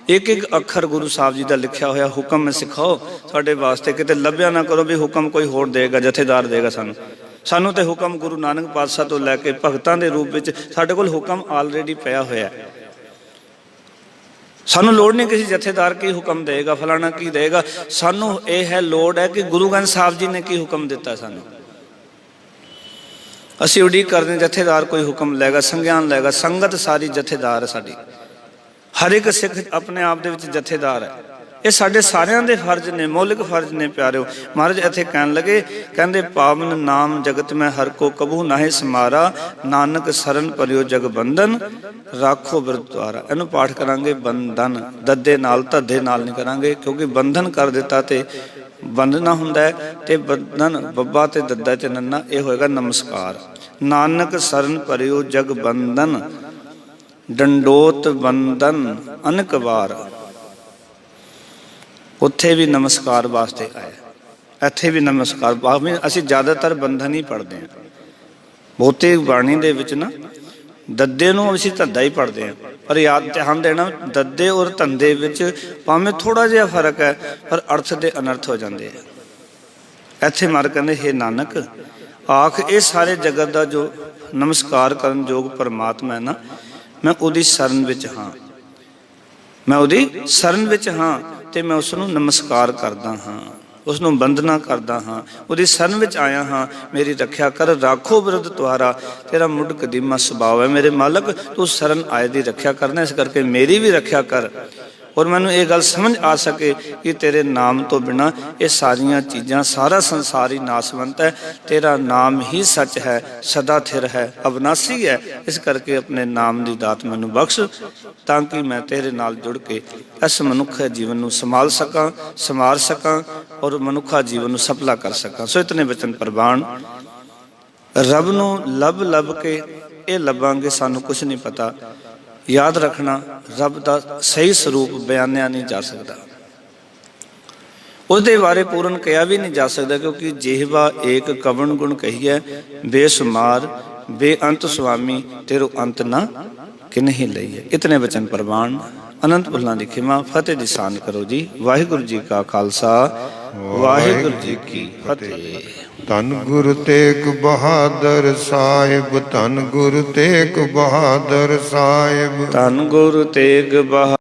ਇੱਕ ਇੱਕ ਅੱਖਰ ਗੁਰੂ ਸਾਹਿਬ ਜੀ ਦਾ ਲਿਖਿਆ ਹੋਇਆ ਹੁਕਮ ਹੈ, ਸਿਖਾਓ ਸਾਡੇ ਵਾਸਤੇ। ਕਿਤੇ ਲੱਭਿਆ ਨਾ ਕਰੋ ਵੀ ਹੁਕਮ ਕੋਈ ਹੋਰ ਦੇਗਾ, ਜਥੇਦਾਰ ਦੇਗਾ ਸਾਨੂੰ ਤੇ ਹੁਕਮ ਗੁਰੂ ਨਾਨਕ ਪਾਤਸ਼ਾਹ ਤੋਂ ਲੈ ਕੇ ਭਗਤਾਂ ਦੇ ਰੂਪ ਵਿੱਚ ਸਾਡੇ ਕੋਲ ਹੁਕਮ ਆਲਰੇਡੀ ਪਿਆ ਹੋਇਆ। ਸਾਨੂੰ ਲੋੜ ਨਹੀਂ ਕਿਸੇ ਜਥੇਦਾਰ ਕੀ ਹੁਕਮ ਦੇਗਾ, ਫਲਾਣਾ ਕੀ ਦੇਗਾ। ਸਾਨੂੰ ਇਹ ਹੈ ਲੋੜ ਹੈ ਕਿ ਗੁਰੂ ਗ੍ਰੰਥ ਸਾਹਿਬ ਜੀ ਨੇ ਕੀ ਹੁਕਮ ਦਿੱਤਾ ਸਾਨੂੰ। ਅਸੀਂ ਉਡੀਕ ਕਰਦੇ ਜਥੇਦਾਰ ਕੋਈ ਹੁਕਮ ਲੈਗਾ, ਸੰਗਿਆਨ ਲੈਗਾ। ਸੰਗਤ ਸਾਰੀ ਜਥੇਦਾਰ ਹੈ ਸਾਡੀ। ਹਰ ਇੱਕ ਸਿੱਖ ਆਪਣੇ ਆਪ ਦੇ ਵਿੱਚ ਜਥੇਦਾਰ ਹੈ। ਇਹ ਸਾਡੇ ਸਾਰਿਆਂ ਦੇ ਫਰਜ਼ ਨੇ, ਮੌਲਿਕ ਫਰਜ਼ ਨੇ ਪਿਆਰਿਓ। ਮਹਾਰਾਜ ਇੱਥੇ ਕਹਿਣ ਲੱਗੇ, ਕਹਿੰਦੇ ਪਾਵਨ ਨਾਮ ਜਗਤ ਮੈਂ ਹਰ ਕੋ ਕਬਹੂ ਨਾਹੀਂ ਸਮਾਰਾ। ਨਾਨਕ ਸਰਨ ਪਰਿਓ ਜਗ ਬੰਧਨ ਰਾਖੋ ਬਿਰਦੁਆਰਾ। ਇਹਨੂੰ ਪਾਠ ਕਰਾਂਗੇ ਬੰਧਨ, ਦੱਦੇ ਨਾਲ, ਧੱਦੇ ਨਾਲ ਨਹੀਂ ਕਰਾਂਗੇ, ਕਿਉਂਕਿ ਬੰਧਨ ਕਰ ਦਿੱਤਾ ਤੇ ਬੰਧਨਾ ਹੁੰਦਾ ਹੈ, ਤੇ ਬੰਧਨ ਬੱਬਾ ਤੇ ਦੱਦਾ ਤੇ ਨੰਨਾ, ਇਹ ਹੋਏਗਾ ਨਮਸਕਾਰ। ਨਾਨਕ ਸਰਨ ਪਰਿਓ ਜਗ ਬੰਧਨ ਡੰਡੋਤ ਬੰਧਨ ਅਨਕ ਵਾਰ। ਉੱਥੇ ਵੀ ਨਮਸਕਾਰ ਵਾਸਤੇ ਆਇਆ, ਇੱਥੇ ਵੀ ਨਮਸਕਾਰ। ਭਾਵੇਂ ਅਸੀਂ ਜ਼ਿਆਦਾਤਰ ਬੰਧਨ ਹੀ ਪੜ੍ਹਦੇ ਹਾਂ। ਬਹੁਤੀ ਬਾਣੀ ਦੇ ਵਿੱਚ ਨਾ ਦੱਦੇ ਨੂੰ ਅਸੀਂ ਧੱਦਾ ਹੀ ਪੜ੍ਹਦੇ ਹਾਂ, ਪਰ ਯਾਦ ਧਿਆਨ ਦੇਣਾ, ਦੱਦੇ ਔਰ ਧੰਦੇ ਵਿੱਚ ਭਾਵੇਂ ਥੋੜ੍ਹਾ ਜਿਹਾ ਫਰਕ ਹੈ, ਪਰ ਅਰਥ ਦੇ ਅਨਰਥ ਹੋ ਜਾਂਦੇ ਆ। ਇੱਥੇ ਮਰ ਕਹਿੰਦੇ, ਹੇ ਨਾਨਕ ਆਖ ਇਹ ਸਾਰੇ ਜਗਤ ਦਾ ਜੋ ਨਮਸਕਾਰ ਕਰਨ ਯੋਗ ਪਰਮਾਤਮਾ ਹੈ ਨਾ, ਮੈਂ ਉਹਦੀ ਸ਼ਰਨ ਵਿੱਚ ਹਾਂ, ਮੈਂ ਉਹਦੀ ਸ਼ਰਨ ਵਿੱਚ ਹਾਂ, ਤੇ ਮੈਂ ਉਸ ਨੂੰ ਨਮਸਕਾਰ ਕਰਦਾ ਹਾਂ। ਉਸ ਨੂੰ ਬੰਦਨਾ ਕਰਦਾ ਹਾਂ, ਉਹਦੀ ਸ਼ਰਨ ਵਿੱਚ ਆਇਆ ਹਾਂ। ਮੇਰੀ ਰੱਖਿਆ ਕਰ, ਰਾਖੋ ਬਿਰਧ ਤੁਹਾਰਾ, ਤੇਰਾ ਮੁੱਢ ਕਦੀਮਾ ਸੁਭਾਅ ਹੈ। ਮੇਰੇ ਮਾਲਕ ਤੂੰ ਸ਼ਰਨ ਆਏ ਦੀ ਰੱਖਿਆ ਕਰਨਾ, ਇਸ ਕਰਕੇ ਮੇਰੀ ਵੀ ਰੱਖਿਆ ਕਰ। ਔਰ ਮੈਨੂੰ ਇਹ ਗੱਲ ਸਮਝ ਆ ਸਕੇ ਕਿ ਤੇਰੇ ਨਾਮ ਤੋਂ ਬਿਨਾਂ ਇਹ ਸਾਰੀਆਂ ਚੀਜ਼ਾਂ, ਸਾਰਾ ਸੰਸਾਰ ਹੀ ਨਾਸਵੰਤ ਹੈ। ਤੇਰਾ ਨਾਮ ਹੀ ਸੱਚ ਹੈ, ਸਦਾ ਥਿਰ ਹੈ, ਅਵਨਾਸੀ ਹੈ। ਇਸ ਕਰਕੇ ਆਪਣੇ ਨਾਮ ਦੀ ਦਾਤ ਮੈਨੂੰ ਬਖਸ਼, ਤਾਂ ਕਿ ਮੈਂ ਤੇਰੇ ਨਾਲ ਜੁੜ ਕੇ ਇਸ ਮਨੁੱਖੀ ਜੀਵਨ ਨੂੰ ਸੰਭਾਲ ਸਕਾਂ, ਸੰਵਾਰ ਸਕਾਂ ਔਰ ਮਨੁੱਖਾ ਜੀਵਨ ਨੂੰ ਸਫਲਾ ਕਰ ਸਕਾਂ। ਸੋ ਇਤਨੇ ਬਚਨ ਪ੍ਰਵਾਨ। ਰੱਬ ਨੂੰ ਲੱਭ ਲੱਭ ਕੇ ਇਹ ਲੱਭਾਂਗੇ, ਸਾਨੂੰ ਕੁਝ ਨਹੀਂ ਪਤਾ। ਯਾਦ ਰੱਖਣਾ, ਰੱਬ ਦਾ ਸਹੀ ਸਰੂਪ ਬਿਆਨਿਆ ਨਹੀਂ ਜਾ ਸਕਦਾ, ਉਹਦੇ ਬਾਰੇ ਪੂਰਨ ਕਿਹਾ ਵੀ ਨਹੀਂ ਜਾ ਸਕਦਾ, ਕਿਉਂਕਿ ਜਿਹਵਾ ਏਕ ਕਵਣ ਗੁਣ ਕਹੀਐ, ਬੇਸ਼ੁਮਾਰ ਬੇਅੰਤ ਸੁਆਮੀ, ਤੇਰੋ ਅੰਤ ਨਾ ਕਿਨਹੀ ਲਈਏ। ਇਤਨੇ ਬਚਨ ਪ੍ਰਵਾਨ। ਅਨੰਤ ਭੁੱਲਾਂ ਦੀ ਖਿਮਾ। ਫਤਿਹ ਦੀ ਸਾਨ ਕਰੋ ਜੀ। ਵਾਹਿਗੁਰੂ ਜੀ ਕਾ ਖਾਲਸਾ, ਵਾਹਿਗੁਰੂ ਜੀ ਕੀ ਫਤਿਹ। ਧੰਨ ਗੁਰੂ ਤੇਗ ਬਹਾਦਰ ਸਾਹਿਬ, ਧੰਨ ਗੁਰੂ ਤੇਗ ਬਹਾਦਰ ਸਾਹਿਬ, ਧੰਨ ਗੁਰੂ ਤੇਗ ਬਹਾਦਰ